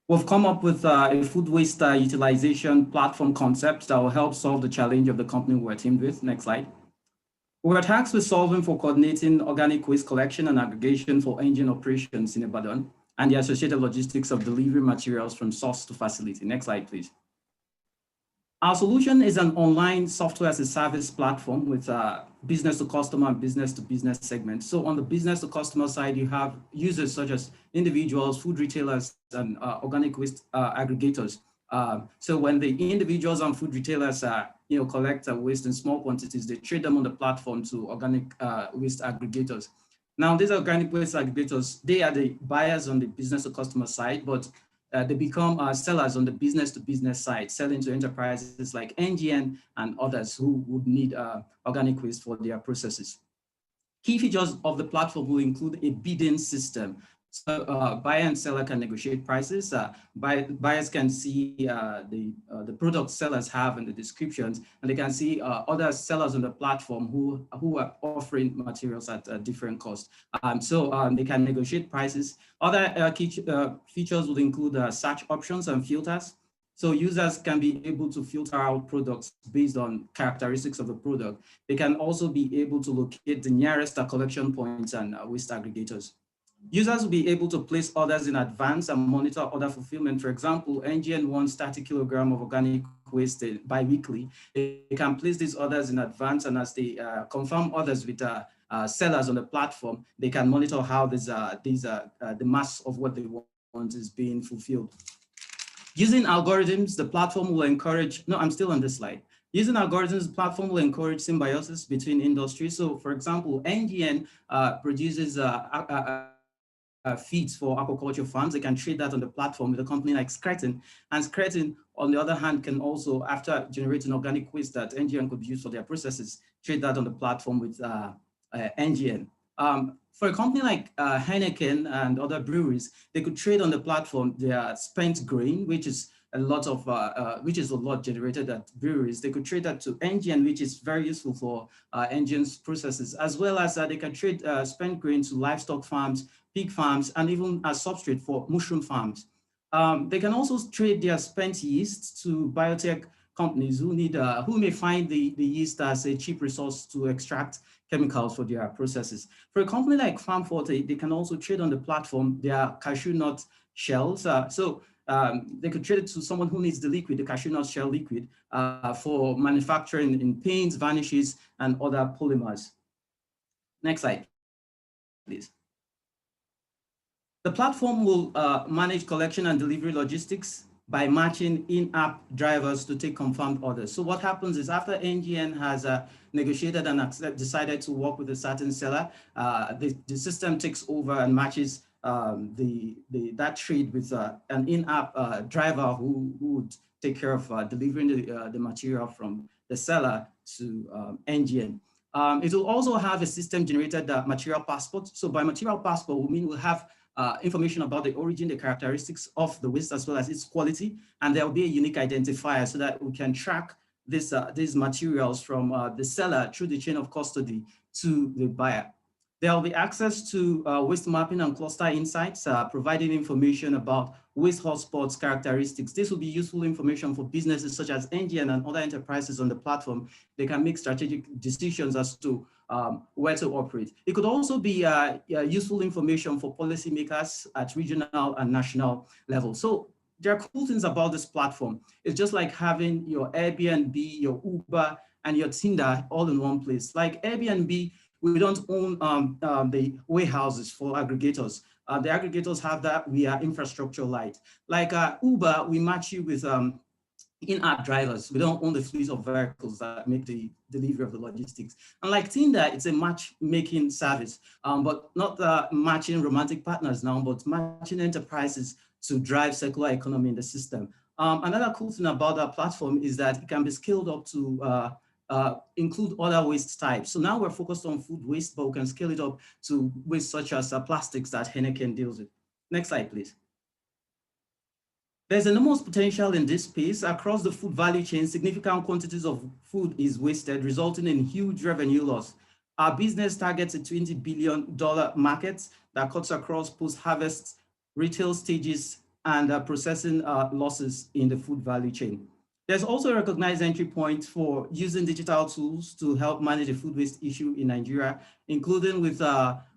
S9: We've come up with a food waste utilization platform concept that will help solve the challenge of the company we're teamed with. Next slide. We were tasked with solving for coordinating organic waste collection and aggregation for engine operations in Ibadan and the associated logistics of delivery materials from source to facility. Next slide, please. Our solution is an online software as a service platform with business to customer and business to business segments. So on the business to customer side, you have users such as individuals, food retailers, and organic waste aggregators. So when the individuals and food retailers collect waste in small quantities, they trade them on the platform to organic waste aggregators. Now, these organic waste aggregators, they are the buyers on the business to customer side, but they become sellers on the business to business side, selling to enterprises like NGN and others who would need organic waste for their processes. Key features of the platform will include a bidding system. So buyer and seller can negotiate prices. Buyers can see the product sellers have in the descriptions, and they can see other sellers on the platform who are offering materials at different costs. So they can negotiate prices. Other key features would include search options and filters. So users can be able to filter out products based on characteristics of the product. They can also be able to locate the nearest collection points and waste aggregators. Users will be able to place orders in advance and monitor order fulfillment. For example, NGN wants 30 kilograms of organic waste bi-weekly. They can place these orders in advance, and as they confirm orders with sellers on the platform, they can monitor how the mass of what they want is being fulfilled. Using algorithms, the platform will encourage, no, I'm still on this slide. Using algorithms, the platform will encourage symbiosis between industries. So for example, NGN produces feeds for aquaculture farms. They can trade that on the platform with a company like Scretin. And Scretin, on the other hand, can also, after generating organic waste that NGN could use for their processes, trade that on the platform with NGN. For a company like Heineken and other breweries, they could trade on the platform their spent grain, which is a lot generated at breweries. They could trade that to NGN, which is very useful for NGN's processes, as well as they can trade spent grain to livestock farms, pig farms, and even as substrate for mushroom farms. They can also trade their spent yeast to biotech companies who may find the yeast as a cheap resource to extract chemicals for their processes. For a company like FarmForte, they can also trade on the platform their cashew nut shells. They could trade it to someone who needs the liquid, the cashew nut shell liquid, for manufacturing in paints, varnishes, and other polymers. Next slide, please. The platform will manage collection and delivery logistics. by matching in-app drivers to take confirmed orders. So what happens is after NGN has negotiated and decided to work with a certain seller, the system takes over and matches that trade with an in-app driver who would take care of delivering the material from the seller to NGN. It will also have a system-generated material passport. So by material passport, we mean we'll have information about the origin, the characteristics of the waste, as well as its quality, and there will be a unique identifier so that we can track these materials from the seller through the chain of custody to the buyer. There will be access to waste mapping and cluster insights, providing information about waste hotspots characteristics. This will be useful information for businesses such as NGN and other enterprises on the platform. They can make strategic decisions as to where to operate. It could also be useful information for policymakers at regional and national level. So there are cool things about this platform. It's just like having your Airbnb, your Uber, and your Tinder all in one place. Like Airbnb, we don't own the warehouses for aggregators. The aggregators have that via infrastructure light. Like Uber, we match you with in-app drivers. We don't own the fleet of vehicles that make the delivery of the logistics. And like Tinder, it's a matchmaking service, but not matching romantic partners now, but matching enterprises to drive circular economy in the system. Another cool thing about our platform is that it can be scaled up to include other waste types. So now we're focused on food waste, but we can scale it up to waste such as plastics that Heineken deals with. Next slide, please. There's enormous potential in this space. Across the food value chain, significant quantities of food is wasted, resulting in huge revenue loss. Our business targets a $20 billion market that cuts across post-harvest, retail stages, and processing losses in the food value chain. There's also a recognized entry point for using digital tools to help manage the food waste issue in Nigeria, including with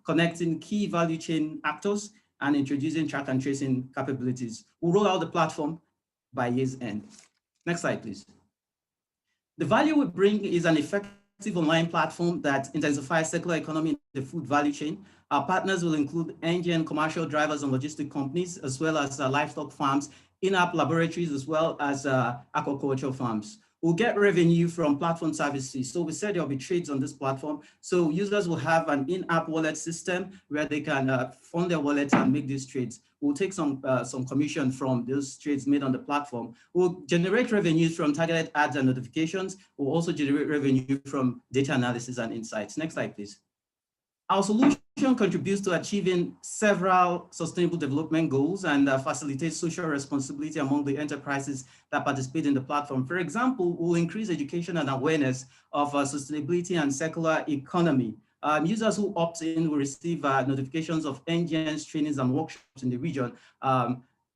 S9: connecting key value chain actors and introducing track and tracing capabilities. We'll roll out the platform by year's end. Next slide, please. The value we bring is an effective online platform that intensifies circular economy in the food value chain. Our partners will include NGN commercial drivers and logistic companies, as well as livestock farms, in-app laboratories, as well as aquaculture farms. We'll get revenue from platform services. So we said there'll be trades on this platform. So users will have an in-app wallet system where they can fund their wallets and make these trades. We'll take some commission from those trades made on the platform. We'll generate revenues from targeted ads and notifications. We'll also generate revenue from data analysis and insights. Next slide, please. Our solution contributes to achieving several sustainable development goals and facilitates social responsibility among the enterprises that participate in the platform. For example, we'll increase education and awareness of sustainability and circular economy. Users who opt in will receive notifications of NGN's trainings and workshops in the region.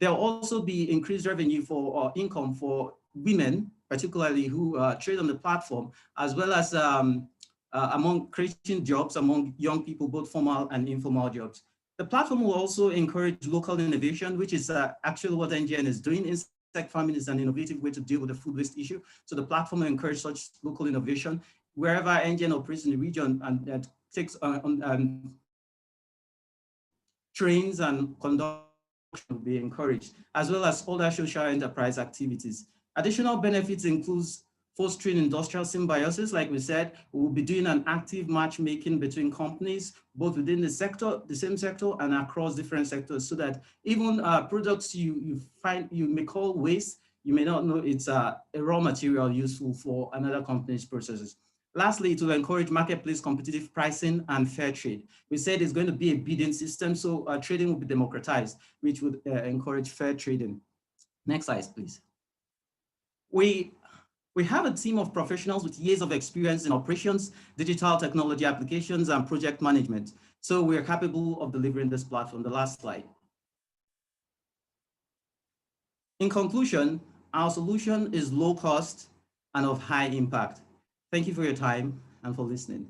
S9: There'll also be increased revenue for income for women, particularly who trade on the platform, as well as among creating jobs among young people, both formal and informal jobs. The platform will also encourage local innovation, which is actually what NGN is doing. Insect farming is an innovative way to deal with the food waste issue. So the platform will encourage such local innovation. Wherever NGN operates in the region and takes trains and conduct will be encouraged, as well as other social enterprise activities. Additional benefits includes fostering industrial symbiosis. Like we said, we'll be doing an active matchmaking between companies, both within the sector, the same sector, and across different sectors, so that even products you may call waste, you may not know it's a raw material useful for another company's processes. Lastly, it will encourage marketplace competitive pricing and fair trade. We said it's going to be a bidding system, so trading will be democratized, which would encourage fair trading. Next slide, please. We have a team of professionals with years of experience in operations, digital technology applications, and project management. So we are capable of delivering this platform. The last slide. In conclusion, our solution is low cost and of high impact. Thank you for your time and for listening.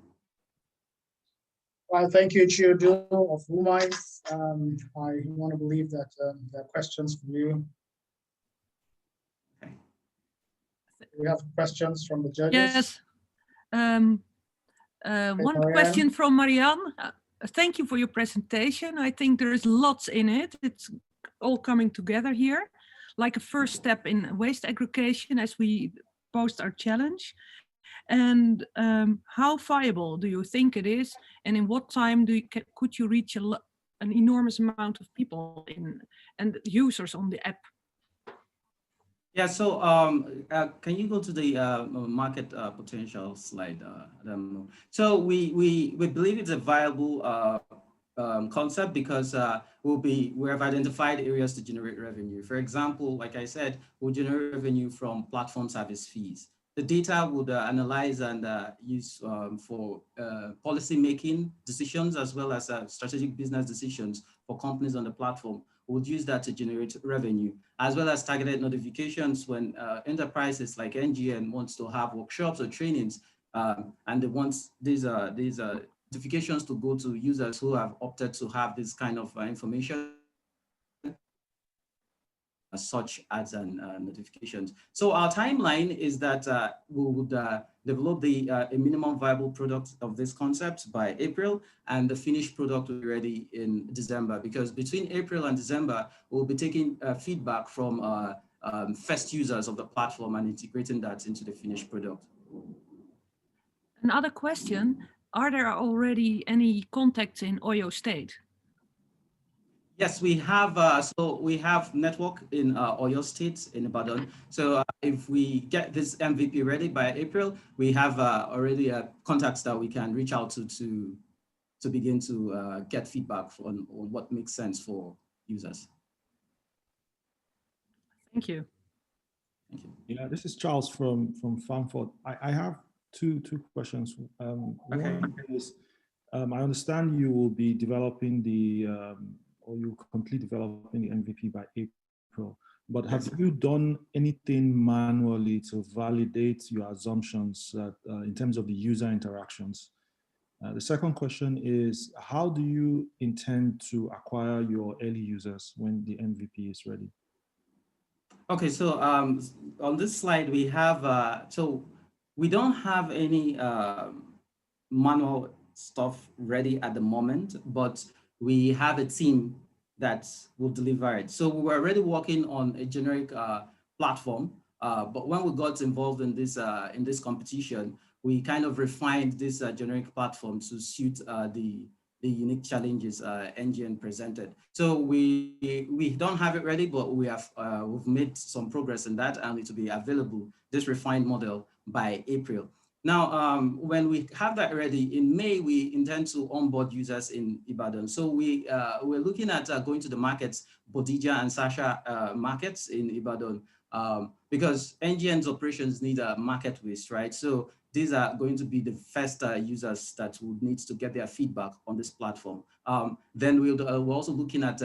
S1: Well, thank you, Chiodo of Woolmines. I want to believe that there are questions for you. We have questions from the judges.
S6: Yes. One question from Marianne. Thank you for your presentation. I think there is lots in it. It's all coming together here. like a first step in waste aggregation as we post our challenge? And how viable do you think it is? And in what time could you reach an enormous amount of people and users on the app?
S9: Yeah, so can you go to the market potential slide? So we believe it's a viable concept because we have identified areas to generate revenue. For example, like I said, we'll generate revenue from platform service fees. The data would analyze and use for policy making decisions as well as strategic business decisions for companies on the platform. We'll use that to generate revenue, as well as targeted notifications when enterprises like NGN wants to have workshops or trainings, and they want these notifications to go to users who have opted to have this kind of information, such as notifications. So our timeline is that we would develop a minimum viable product of this concept by April, and the finished product will be ready in December, because between April and December, we'll be taking feedback from first users of the platform and integrating that into the finished product.
S6: Another question, are there already any contacts in Oyo State?
S9: Yes, we have. So we have network in Oyo State in Ibadan. So if we get this MVP ready by April, we have already contacts that we can reach out to begin to get feedback on what makes sense for users.
S6: Thank you.
S9: Thank you.
S5: Yeah, this is Charles from Frankfurt. I have two questions.
S9: Okay.
S5: One is, I understand you will be developing or you complete developing the MVP by April, but have you done anything manually to validate your assumptions that, in terms of the user interactions? The second question is, how do you intend to acquire your early users when the MVP is ready?
S9: Okay, so on this slide we have, so we don't have any manual stuff ready at the moment, but we have a team that will deliver it. So we were already working on a generic platform, but when we got involved in this competition, we kind of refined this generic platform to suit the unique challenges NGN presented. So we don't have it ready, but we've made some progress in that, and it will be available, this refined model, by April. Now, when we have that ready, in May, we intend to onboard users in Ibadan. So we're looking at going to the markets, Bodija and Sasha markets in Ibadan, because NGN's operations need a market waste, right? So these are going to be the first users that would need to get their feedback on this platform. Then we're also looking at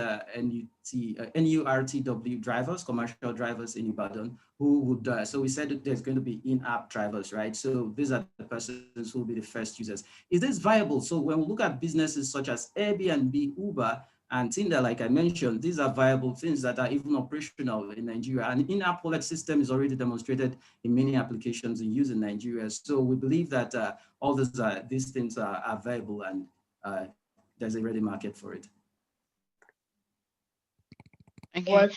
S9: NURTW drivers, commercial drivers in Ibadan, who would, so we said that there's going to be in-app drivers, right? So these are the persons who will be the first users. Is this viable? So when we look at businesses such as Airbnb, Uber, and Tinder, like I mentioned, these are viable things that are even operational in Nigeria. And in-app wallet system is already demonstrated in many applications in use in Nigeria. So we believe that all these things are viable, and there's a ready market for it.
S10: Okay.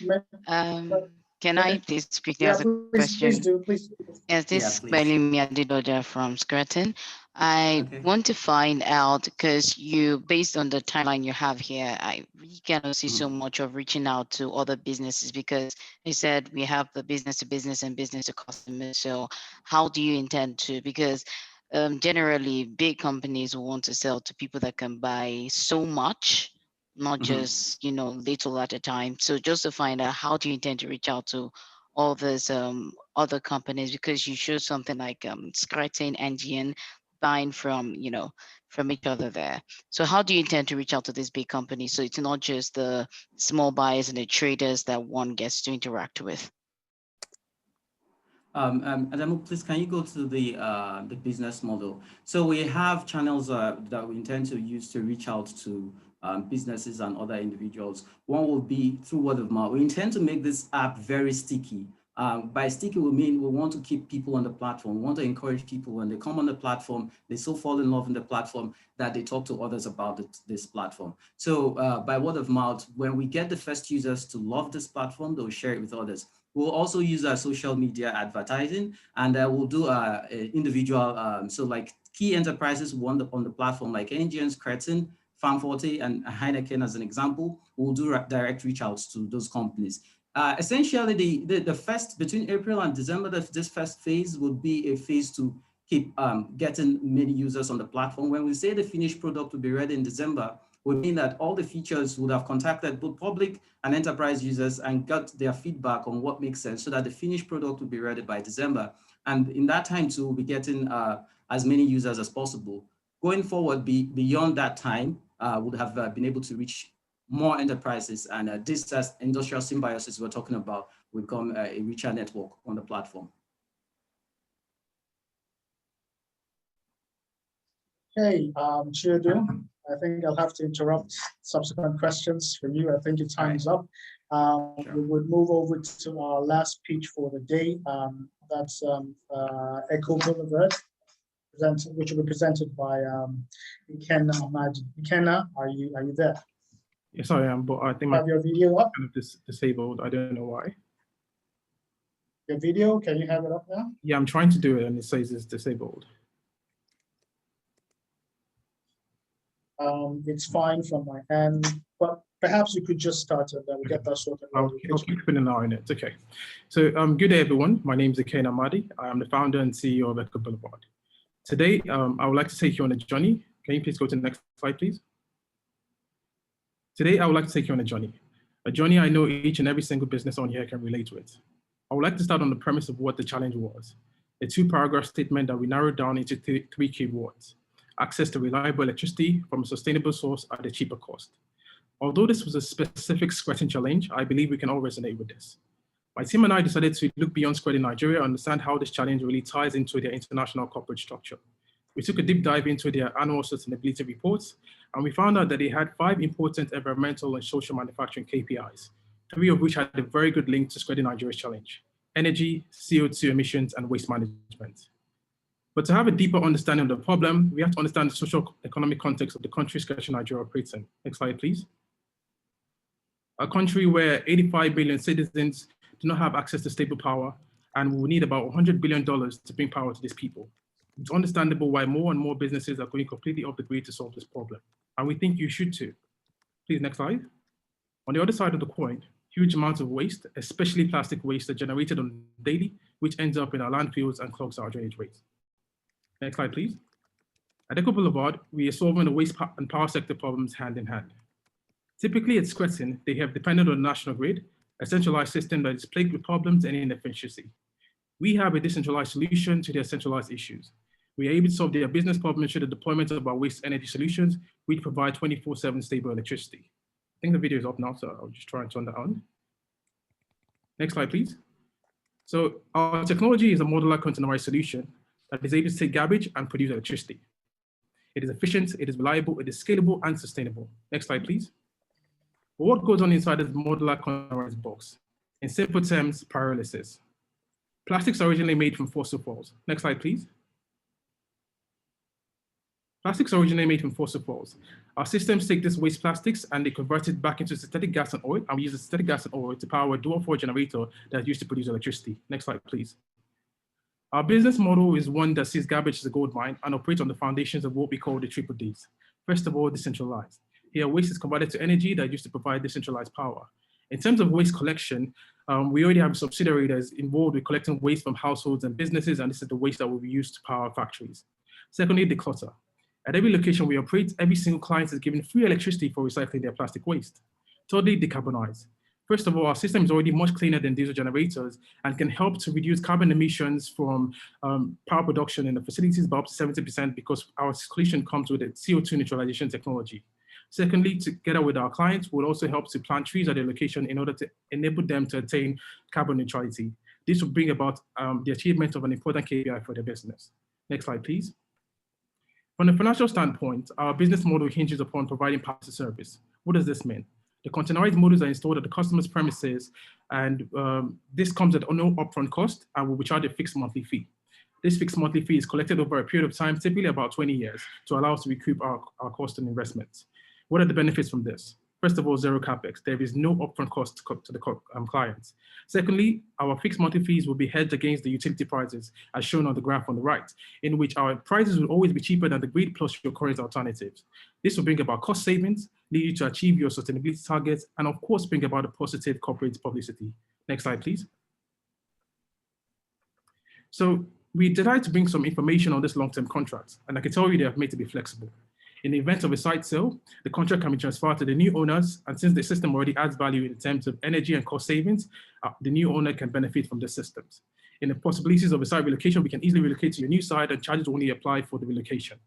S10: Can I please quickly ask a question?
S1: Please.
S10: Yes, this is
S9: Yeah, please.
S10: Bailey Miadidoja from Scranton. I want to find out, because based on the timeline you have here, I really cannot see so much of reaching out to other businesses, because you said we have the business to business and business to customers. So how do you intend to, because generally big companies want to sell to people that can buy so much, not just, little at a time. So just to find out, how do you intend to reach out to all those other companies, because you show something like Scranton, NGN buying from each other there. So how do you intend to reach out to these big companies, so it's not just the small buyers and the traders that one gets to interact with?
S9: Adamu, please, can you go to the business model? So we have channels that we intend to use to reach out to businesses and other individuals. One will be through word of mouth. We intend to make this app very sticky. By sticky, we mean we want to keep people on the platform. We want to encourage people when they come on the platform, they so fall in love in the platform that they talk to others about this platform. So by word of mouth, when we get the first users to love this platform, they'll share it with others. We'll also use our social media advertising, and we'll do individual, so like key enterprises on the platform, like NGN's, Cretin, Farmforte, and Heineken as an example. We'll do direct reach outs to those companies. Essentially, the first, between April and December, this first phase would be a phase to keep getting many users on the platform. When we say the finished product will be ready in December, we mean that all the features would have contacted both public and enterprise users and got their feedback on what makes sense so that the finished product will be ready by December. And in that time too, we'll be getting as many users as possible. Going forward, beyond that time, would have been able to reach more enterprises, and this as industrial symbiosis we're talking about will become a richer network on the platform.
S1: Hey, Chido, I think I'll have to interrupt subsequent questions from you. I think your time is up. Sure. We would move over to our last pitch for the day. That's Echo Boulevard, which will be presented by Ikenna Amadi. Ikenna, are you there?
S11: Yes, I am, but I think
S1: have your video up?
S11: Kind of disabled. I don't know why.
S1: Your video, can you have it up now?
S11: Yeah, I'm trying to do it and it says it's disabled.
S1: It's fine from my end, but perhaps you could just start and then we'll get that sorted out.
S11: I'll keep an eye on it. Okay. So good day, everyone. My name is Ikenna Amadi. I am the founder and CEO of Echo Boulevard. Today, I would like to take you on a journey. Can you please go to the next slide, please? Today, I would like to take you on a journey I know each and every single business on here can relate with. I would like to start on the premise of what the challenge was, a 2-paragraph statement that we narrowed down into 3 key words: access to reliable electricity from a sustainable source at a cheaper cost. Although this was a specific Scratching challenge, I believe we can all resonate with this. My team and I decided to look beyond Scratch in Nigeria and understand how this challenge really ties into their international corporate structure. We took a deep dive into their annual sustainability reports, and we found out that they had 5 important environmental and social manufacturing KPIs, 3 of which had a very good link to Scratch in Nigeria's challenge: energy, CO2 emissions, and waste management. But to have a deeper understanding of the problem, we have to understand the social economic context of the country Scratch in Nigeria operates in. Next slide, please. A country where 85 billion citizens do not have access to stable power, and we will need about $100 billion to bring power to these people. It's understandable why more and more businesses are going completely off the grid to solve this problem. And we think you should too. Please, next slide. On the other side of the coin, huge amounts of waste, especially plastic waste, are generated on daily, which ends up in our landfills and clogs our drainage rates. Next slide, please. At Echo Boulevard, we are solving the waste and power sector problems hand in hand. Typically at Scratching, they have depended on the national grid, a centralized system that is plagued with problems and inefficiency. We have a decentralized solution to their centralized issues. We are able to solve their business problems through the deployment of our waste energy solutions, which provide 24/7 stable electricity. I think the video is up now, so I'll just try and turn that on. Next slide, please. So our technology is a modular containerized solution that is able to take garbage and produce electricity. It is efficient, it is reliable, it is scalable and sustainable. Next slide, please. But what goes on inside this modular containerized box? In simple terms, pyrolysis. Plastics are originally made from fossil fuels. Next slide, please. Plastics are originally made from fossil fuels. Our systems take this waste plastics and they convert it back into synthetic gas and oil, and we use the synthetic gas and oil to power a dual-fuel generator that is used to produce electricity. Next slide, please. Our business model is one that sees garbage as a gold mine and operates on the foundations of what we call the triple Ds. First of all, decentralized. Here, waste is converted to energy that is used to provide decentralized power. In terms of waste collection, we already have a subsidiary that is involved with collecting waste from households and businesses, and this is the waste that will be used to power factories. Secondly, declutter. At every location we operate, every single client is given free electricity for recycling their plastic waste. Thirdly, decarbonize. First of all, our system is already much cleaner than diesel generators and can help to reduce carbon emissions from power production in the facilities by up to 70% because our solution comes with a CO2 neutralization technology. Secondly, together with our clients, we'll also help to plant trees at their location in order to enable them to attain carbon neutrality. This will bring about the achievement of an important KPI for their business. Next slide, please. From a financial standpoint, our business model hinges upon providing power as a service. What does this mean? The containerized modules are installed at the customer's premises And this comes at no upfront cost and will be charged a fixed monthly fee. This fixed monthly fee is collected over a period of time, typically about 20 years, to allow us to recoup our cost and investments. What are the benefits from this? First of all, zero capex. There is no upfront cost to the clients. Secondly, our fixed monthly fees will be hedged against the utility prices, as shown on the graph on the right, in which our prices will always be cheaper than the grid plus your current alternatives. This will bring about cost savings, lead you to achieve your sustainability targets, and of course, bring about a positive corporate publicity. Next slide, please. So we decided to bring some information on this long-term contract, and I can tell you they have made to be flexible. In the event of a site sale, the contract can be transferred to the new owners, and since the system already adds value in terms of energy and cost savings, the new owner can benefit from the systems. In the possibilities of a site relocation, we can easily relocate to your new site and charges only apply for the relocation.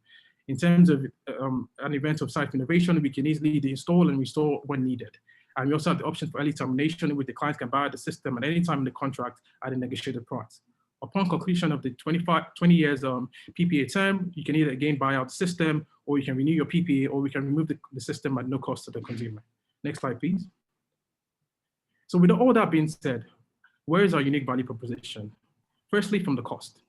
S11: In terms of an event of site renovation, we can easily deinstall and restore when needed. And we also have the option for early termination, in which the client can buy the system at any time in the contract at a negotiated price. Upon completion of the 20 years PPA term, you can either again buy out the system, or you can renew your PPA, or we can remove the system at no cost to the consumer. Next slide, please. So with all that being said, where is our unique value proposition? Firstly, from the cost.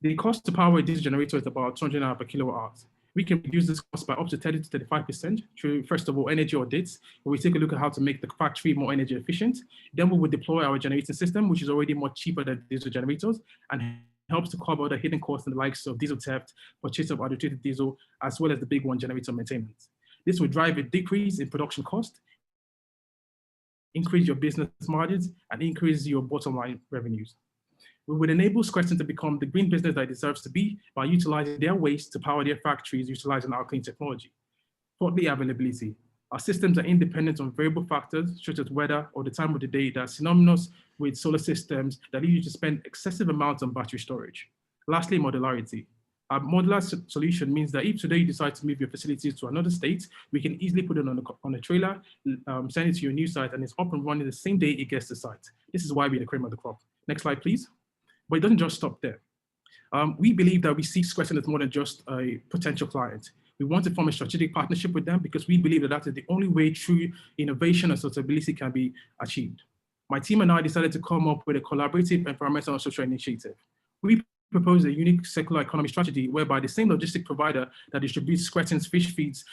S11: The cost to power a diesel generator is about 200 naira per kilowatt hours. We can reduce this cost by up to 30 to 35% through, first of all, energy audits, where we take a look at how to make the factory more energy efficient. Then we would deploy our generating system, which is already much cheaper than diesel generators, and helps to cover the hidden costs in the likes of diesel theft, purchase of adulterated diesel, as well as the big one, generator maintenance. This will drive a decrease in production cost, increase your business margins, and increase your bottom line revenues. We would enable Scranton to become the green business that it deserves to be by utilizing their waste to power their factories, utilizing our clean technology. Fourthly, availability. Our systems are independent on variable factors such as weather or the time of the day that are synonymous with solar systems that lead you to spend excessive amounts on battery storage. Lastly, modularity. Our modular solution means that if today you decide to move your facilities to another state, we can easily put it on a trailer, send it to your new site, and it's up and running the same day it gets to site. This is why we're the cream of the crop. Next slide, please. But it doesn't just stop there. We believe that we see Scranton as more than just a potential client. We want to form a strategic partnership with them because we believe that that is the only way true innovation and sustainability can be achieved. My team and I decided to come up with a collaborative environmental and social initiative. We propose a unique circular economy strategy whereby the same logistic provider that distributes Scranton's fish feeds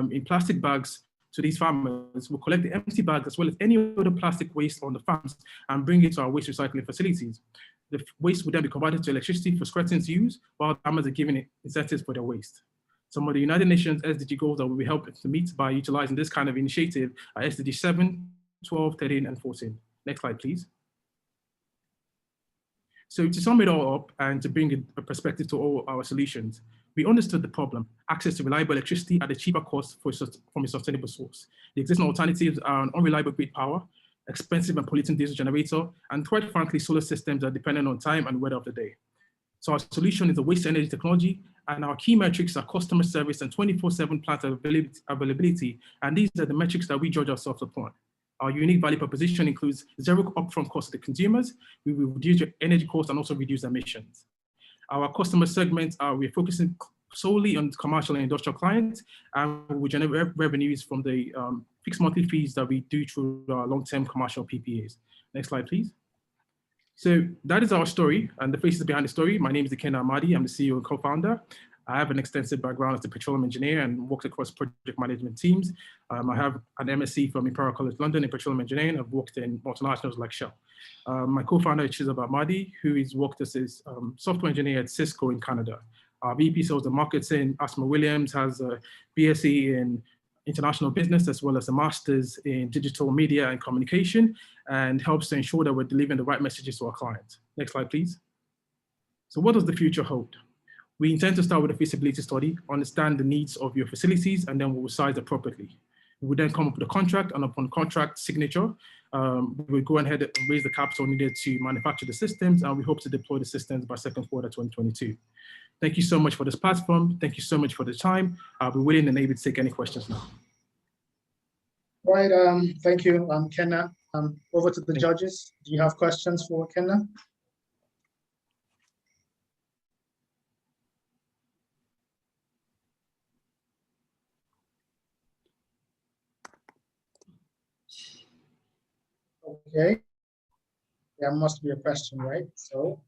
S11: in plastic bags to these farmers will collect the empty bags as well as any other plastic waste on the farms and bring it to our waste recycling facilities. The waste would then be converted to electricity for Scranton's use, while farmers are given incentives for their waste. Some of the United Nations SDG goals that we will help to meet by utilizing this kind of initiative are SDG 7, 12, 13, and 14. Next slide, please. So to sum it all up and to bring a perspective to all our solutions, we understood the problem: access to reliable electricity at a cheaper cost from a sustainable source. The existing alternatives are an unreliable grid power, expensive and polluting diesel generator, and quite frankly, solar systems are dependent on time and weather of the day. So our solution is a waste energy technology, and our key metrics are customer service and 24/7 plant availability, and these are the metrics that we judge ourselves upon. Our unique value proposition includes zero upfront cost to the consumers. We will reduce your energy costs and also reduce emissions. Our customer segments we're focusing solely on commercial and industrial clients, and we generate revenues from the fixed monthly fees that we do through our long-term commercial PPAs. Next slide, please. So that is our story and the faces behind the story. My name is Ikenna Amadi. I'm the CEO and co-founder. I have an extensive background as a petroleum engineer and worked across project management teams. I have an MSc from Imperial College London in petroleum engineering. I've worked in multinationals like Shell. My co-founder is Chizoba Amadi, who has worked as a software engineer at Cisco in Canada. Our VP Sales and Marketing, Asma Williams, has a BSc in international business as well as a master's in digital media and communication, and helps to ensure that we're delivering the right messages to our clients. Next slide, please. So what does the future hold? We intend to start with a feasibility study, understand the needs of your facilities, and then we will size appropriately. We will then come up with a contract, and upon contract signature, we will go ahead and raise the capital needed to manufacture the systems, and we hope to deploy the systems by second quarter 2022. Thank you so much for this platform. Thank you so much for the time. I'll be willing and able to take any questions now.
S1: Right, thank you, Kenna. Over to the judges. Do you have questions for Kenna? Okay. There must be a question, right? So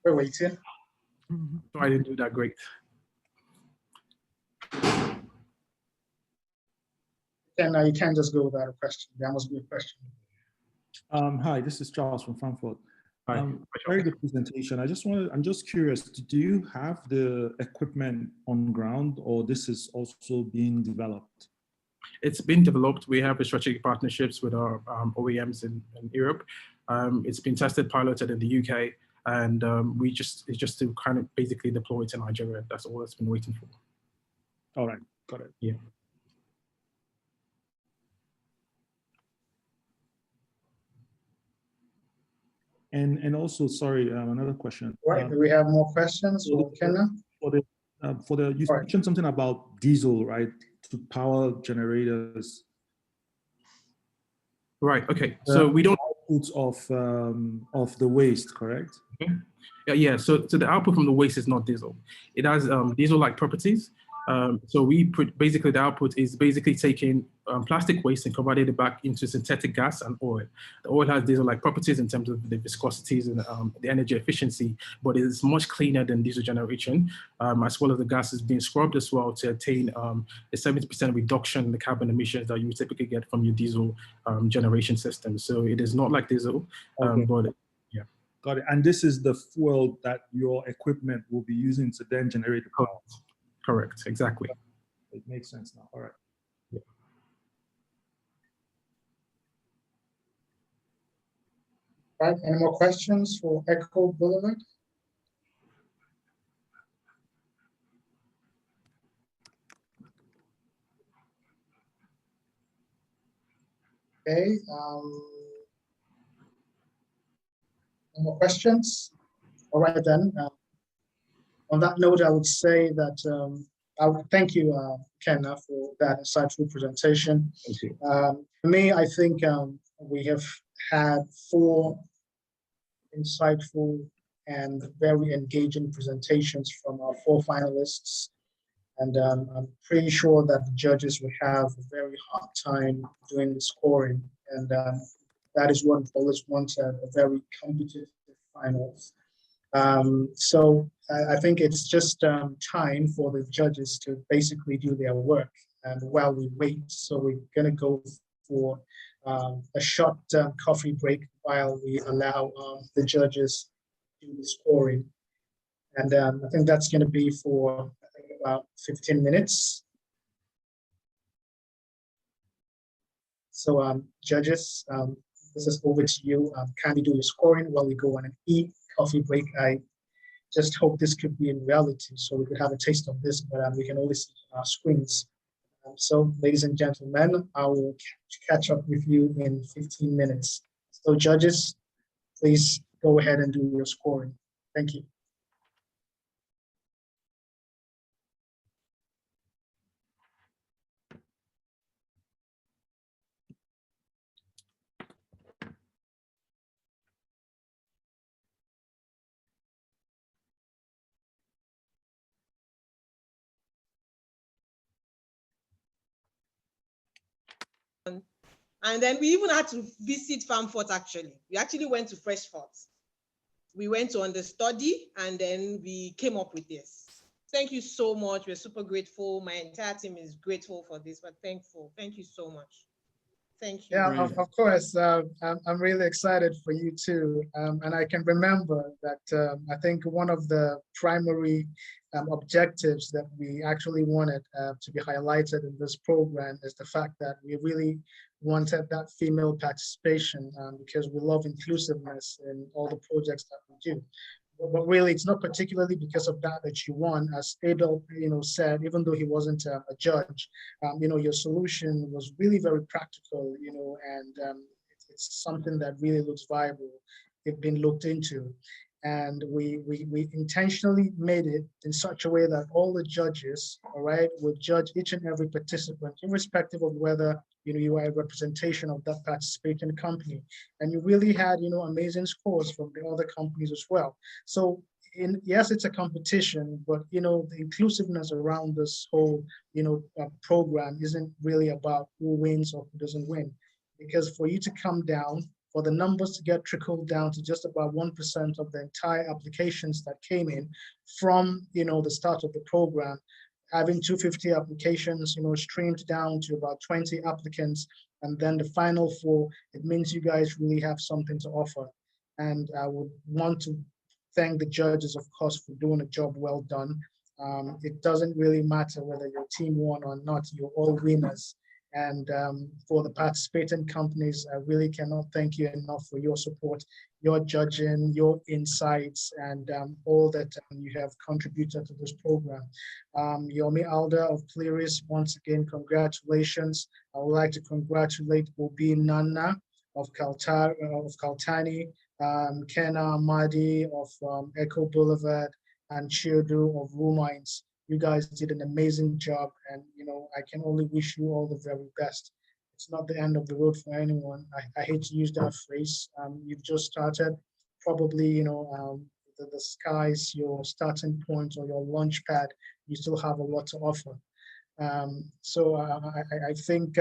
S1: we're waiting.
S11: So I didn't do that great.
S1: You can't just go without a question. There must be a question.
S5: Hi, this is Charles from Frankfurt.
S11: Hi.
S5: Very good presentation. I'm just curious, do you have the equipment on ground, or this is also being developed?
S11: It's been developed. We have strategic partnerships with our OEMs in Europe. It's been tested, piloted in the UK, and it's just to kind of basically deploy it in Nigeria. That's all it's been waiting for.
S5: All right, got it.
S11: Yeah.
S5: And also, sorry, another question.
S1: Right, do we have more questions for Kenna?
S5: You mentioned something about diesel, right, to power generators.
S11: Right. Okay. So we don't
S5: outputs of the waste, correct?
S11: Okay. Yeah. So the output from the waste is not diesel. It has diesel-like properties. So basically the output is basically taking plastic waste and converting it back into synthetic gas and oil. The oil has diesel-like properties in terms of the viscosities and the energy efficiency, but it is much cleaner than diesel generation, as well as the gas is being scrubbed as well to attain a 70% reduction in the carbon emissions that you would typically get from your diesel generation system. So it is not like diesel,
S5: okay.
S11: But yeah.
S5: Got it. And this is the fuel that your equipment will be using to then generate the power.
S11: Correct, exactly.
S5: It makes sense now. All right.
S11: Yeah.
S1: Right, any more questions for Echo Boulevard? Okay, no more questions? All right then. On that note, I would say that I would thank you, Kenna, for that insightful presentation.
S11: Thank you.
S1: For me, I think we have had 4 insightful and very engaging presentations from our 4 finalists. And I'm pretty sure that the judges will have a very hard time doing the scoring. And that is what always wanted, a very competitive finals. So I think it's just time for the judges to basically do their work. And while we wait, so we're going to go for a short coffee break while we allow the judges to do the scoring. And I think that's going to be for about 15 minutes. So judges, this is over to you. Kindly do your scoring while we go on an coffee break. I just hope this could be in reality so we could have a taste of this, but we can only see our screens. So ladies and gentlemen, I will catch up with you in 15 minutes. So judges, please go ahead and do your scoring. Thank you.
S7: And then we even had to visit Frankfurt, actually. We actually went to Freshfort. We went to understudy, and then we came up with this. Thank you so much. We're super grateful. My entire team is grateful for this, but thankful. Thank you so much. Thank you.
S1: Yeah, of course. I'm really excited for you too. And I can remember that I think one of the primary objectives that we actually wanted to be highlighted in this program is the fact that we really wanted that female participation because we love inclusiveness in all the projects that we do. But really, it's not particularly because of that you won. As Abel, said, even though he wasn't a judge, your solution was really very practical, and it's something that really looks viable. It's been looked into, and we intentionally made it in such a way that all the judges, all right, would judge each and every participant, irrespective of whether you are a representation of that participating company. And you really had, amazing scores from the other companies as well. So yes, it's a competition, but, the inclusiveness around this whole, program isn't really about who wins or who doesn't win. Because for you to come down for the numbers to get trickled down to just about 1% of the entire applications that came in from, the start of the program, having 250 applications, streamed down to about 20 applicants, and then the final 4, it means you guys really have something to offer. And I would want to thank the judges, of course, for doing a job well done. It doesn't really matter whether your team won or not, you're all winners. And for the participating companies, I really cannot thank you enough for your support, your judging, your insights, and all that you have contributed to this program. Yomi Alda of Pleris, once again, congratulations. I would like to congratulate Obi Nana of Kaltani, Kena Amadi of Echo Boulevard, and Chiodo of Rumines. You guys did an amazing job, and I can only wish you all the very best. It's not the end of the road for anyone. I hate to use that phrase. You've just started. Probably, the sky's your starting point or your launch pad. You still have a lot to offer. So I think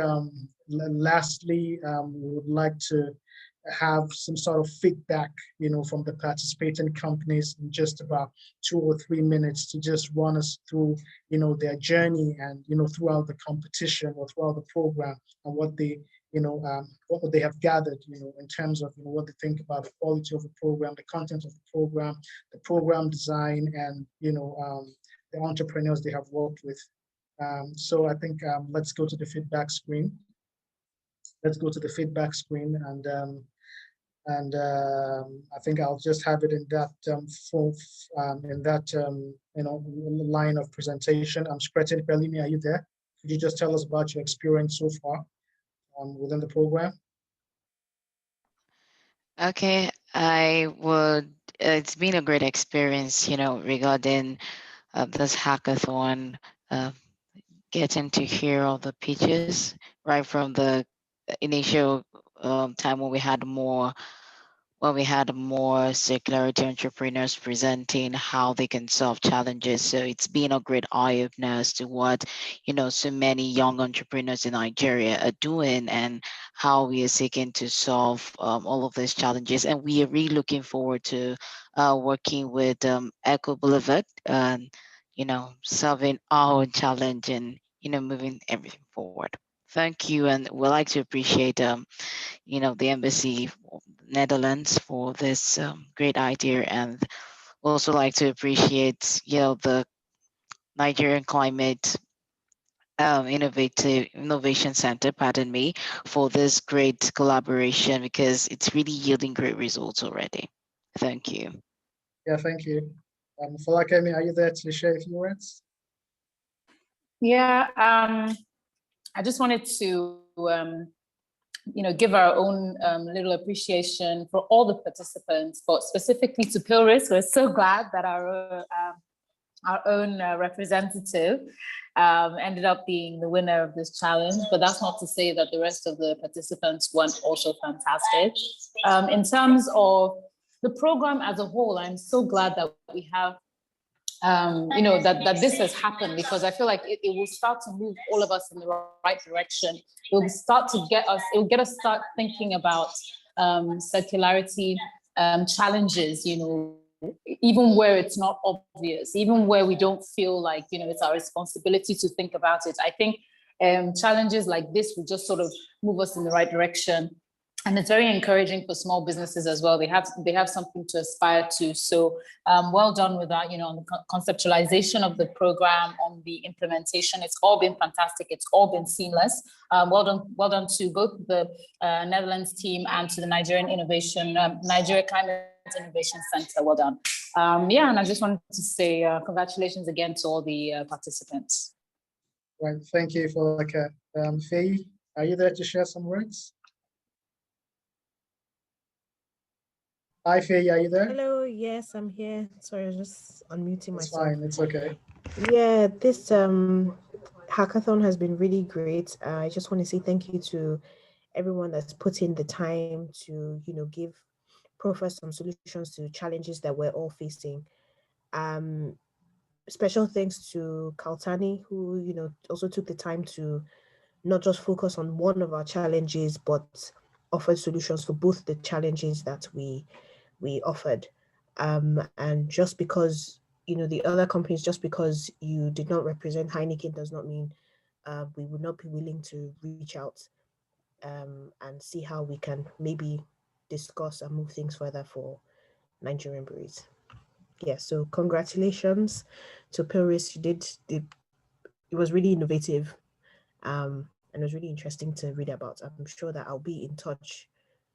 S1: lastly, we would like to have some sort of feedback, from the participating companies in just about 2 or 3 minutes to just run us through, their journey and, throughout the competition or throughout the program, and what they, what they have gathered, in terms of, what they think about the quality of the program, the content of the program design, and, the entrepreneurs they have worked with. So I think let's go to the feedback screen. Let's go to the feedback screen, and I think I'll just have it in that line of presentation. I'm Skretin Pelimi. Are you there? Could you just tell us about your experience so far within the program?
S10: Okay, I would. It's been a great experience, regarding this hackathon. Getting to hear all the pitches right from the initial time when we had more circularity entrepreneurs presenting how they can solve challenges. So it's been a great eye-opener as to what so many young entrepreneurs in Nigeria are doing, and how we are seeking to solve all of these challenges. And we are really looking forward to working with Echo Boulevard, solving our challenge and moving everything forward. Thank you, and we'd like to appreciate the Embassy of Netherlands for this great idea, and also like to appreciate the Nigerian Climate Innovation Center, pardon me, for this great collaboration, because it's really yielding great results already. Thank you.
S1: Yeah, thank you. Falakemi, are you there to share a few words?
S8: Yeah, I just wanted to give our own little appreciation for all the participants, but specifically to Pilris. We're so glad that our own representative ended up being the winner of this challenge, but that's not to say that the rest of the participants weren't also fantastic. In terms of the program as a whole, I'm so glad that we have that this has happened, because I feel like it will start to move all of us in the right direction. It will start to get us, it will get us start thinking about circularity challenges, even where it's not obvious, even where we don't feel like, it's our responsibility to think about it. I think challenges like this will just sort of move us in the right direction. And it's very encouraging for small businesses as well. They have something to aspire to. So well done with that, on the conceptualization of the program, on the implementation. It's all been fantastic. It's all been seamless. Well done to both the Netherlands team and to the Nigeria Climate Innovation Center. Well done. And I just wanted to say congratulations again to all the participants.
S1: Right, thank you for Faye, are you there to share some words? Hi, Faye, are you there?
S12: Hello, yes, I'm here. Sorry, I was just unmuting myself.
S1: It's fine, it's okay.
S12: Yeah, this hackathon has been really great. I just want to say thank you to everyone that's put in the time to, give Profa some solutions to challenges that we're all facing. Special thanks to Kaltani, who, also took the time to not just focus on one of our challenges, but offered solutions for both the challenges that we offered. And just because, the other companies, just because you did not represent Heineken does not mean we would not be willing to reach out and see how we can maybe discuss and move things further for Nigerian breweries. Yeah, so congratulations to Paris. It was really innovative, and it was really interesting to read about. I'm sure that I'll be in touch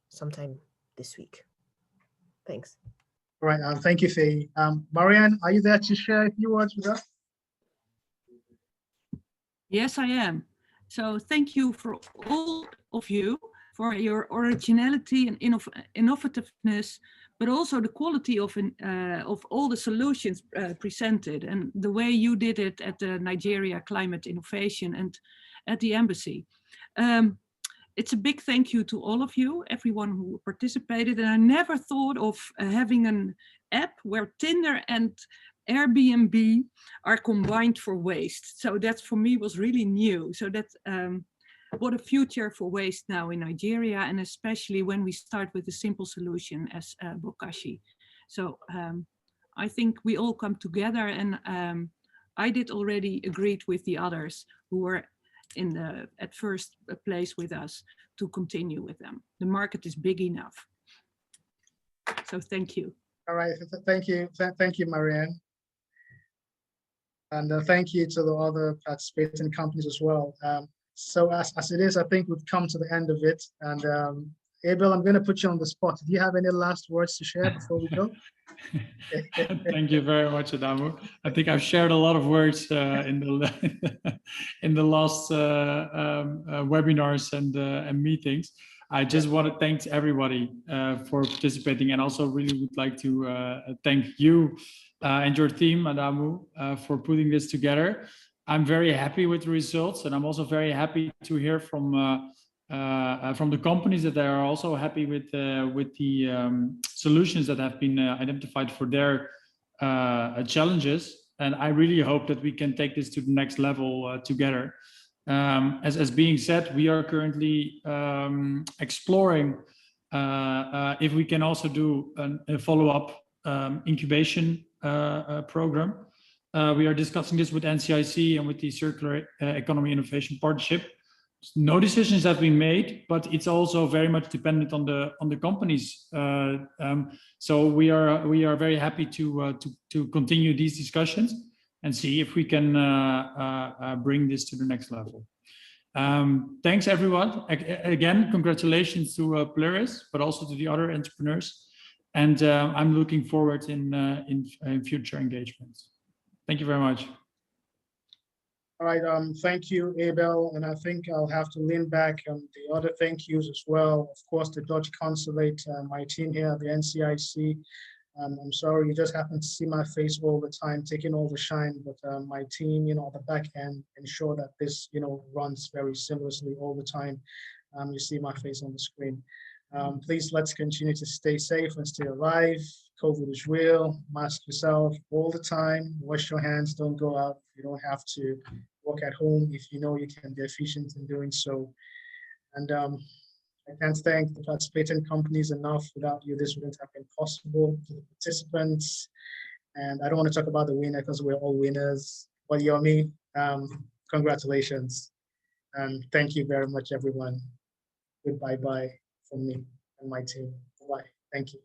S12: sometime this week. Thanks.
S1: All right, thank you, Faye. Marianne, are you there to share a few words with us?
S6: Yes, I am. So thank you for all of you for your originality and innovativeness, but also the quality of all the solutions presented and the way you did it at the Nigeria Climate Innovation and at the embassy. It's a big thank you to all of you, everyone who participated. And I never thought of having an app where Tinder and Airbnb are combined for waste. So that for me was really new. So that's what a future for waste now in Nigeria, and especially when we start with a simple solution as Bokashi. So I think we all come together, and I did already agreed with the others who were at first place with us to continue with them. The market is big enough. So thank you.
S1: All right, thank you, Marianne. And thank you to the other participating companies as well. So as it is, I think we've come to the end of it. And Abel, I'm going to put you on the spot. Do you have any last words to share before we go?
S3: Thank you very much, Adamu. I think I've shared a lot of words in the last webinars and meetings. I just want to thank everybody for participating, and also really would like to thank you and your team, Adamu, for putting this together. I'm very happy with the results, and I'm also very happy to hear from the companies that they are also happy with the solutions that have been identified for their challenges. And I really hope that we can take this to the next level together. As being said, we are currently exploring if we can also do a follow-up incubation program. We are discussing this with NCIC and with the Circular Economy Innovation Partnership. No decisions have been made, but it's also very much dependent on the companies. So we are very happy to continue these discussions and see if we can bring this to the next level. Thanks everyone. Again, congratulations to Polaris, but also to the other entrepreneurs. And I'm looking forward in future engagements. Thank you very much.
S1: All right, thank you, Abel. And I think I'll have to lean back on the other thank yous as well. Of course, the Dutch consulate, my team here at the NCIC. I'm sorry, you just happen to see my face all the time, taking all the shine, but my team, at the back end, ensure that this, runs very seamlessly all the time. You see my face on the screen. Please, let's continue to stay safe and stay alive. COVID is real. Mask yourself all the time. Wash your hands. Don't go out. You don't have to work at home if you know you can be efficient in doing so. And I can't thank the participating companies enough. Without you, this wouldn't have been possible. To the participants, and I don't want to talk about the winner because we're all winners. But Yomi, congratulations, and thank you very much, everyone. Goodbye, bye from me and my team. Bye. Thank you.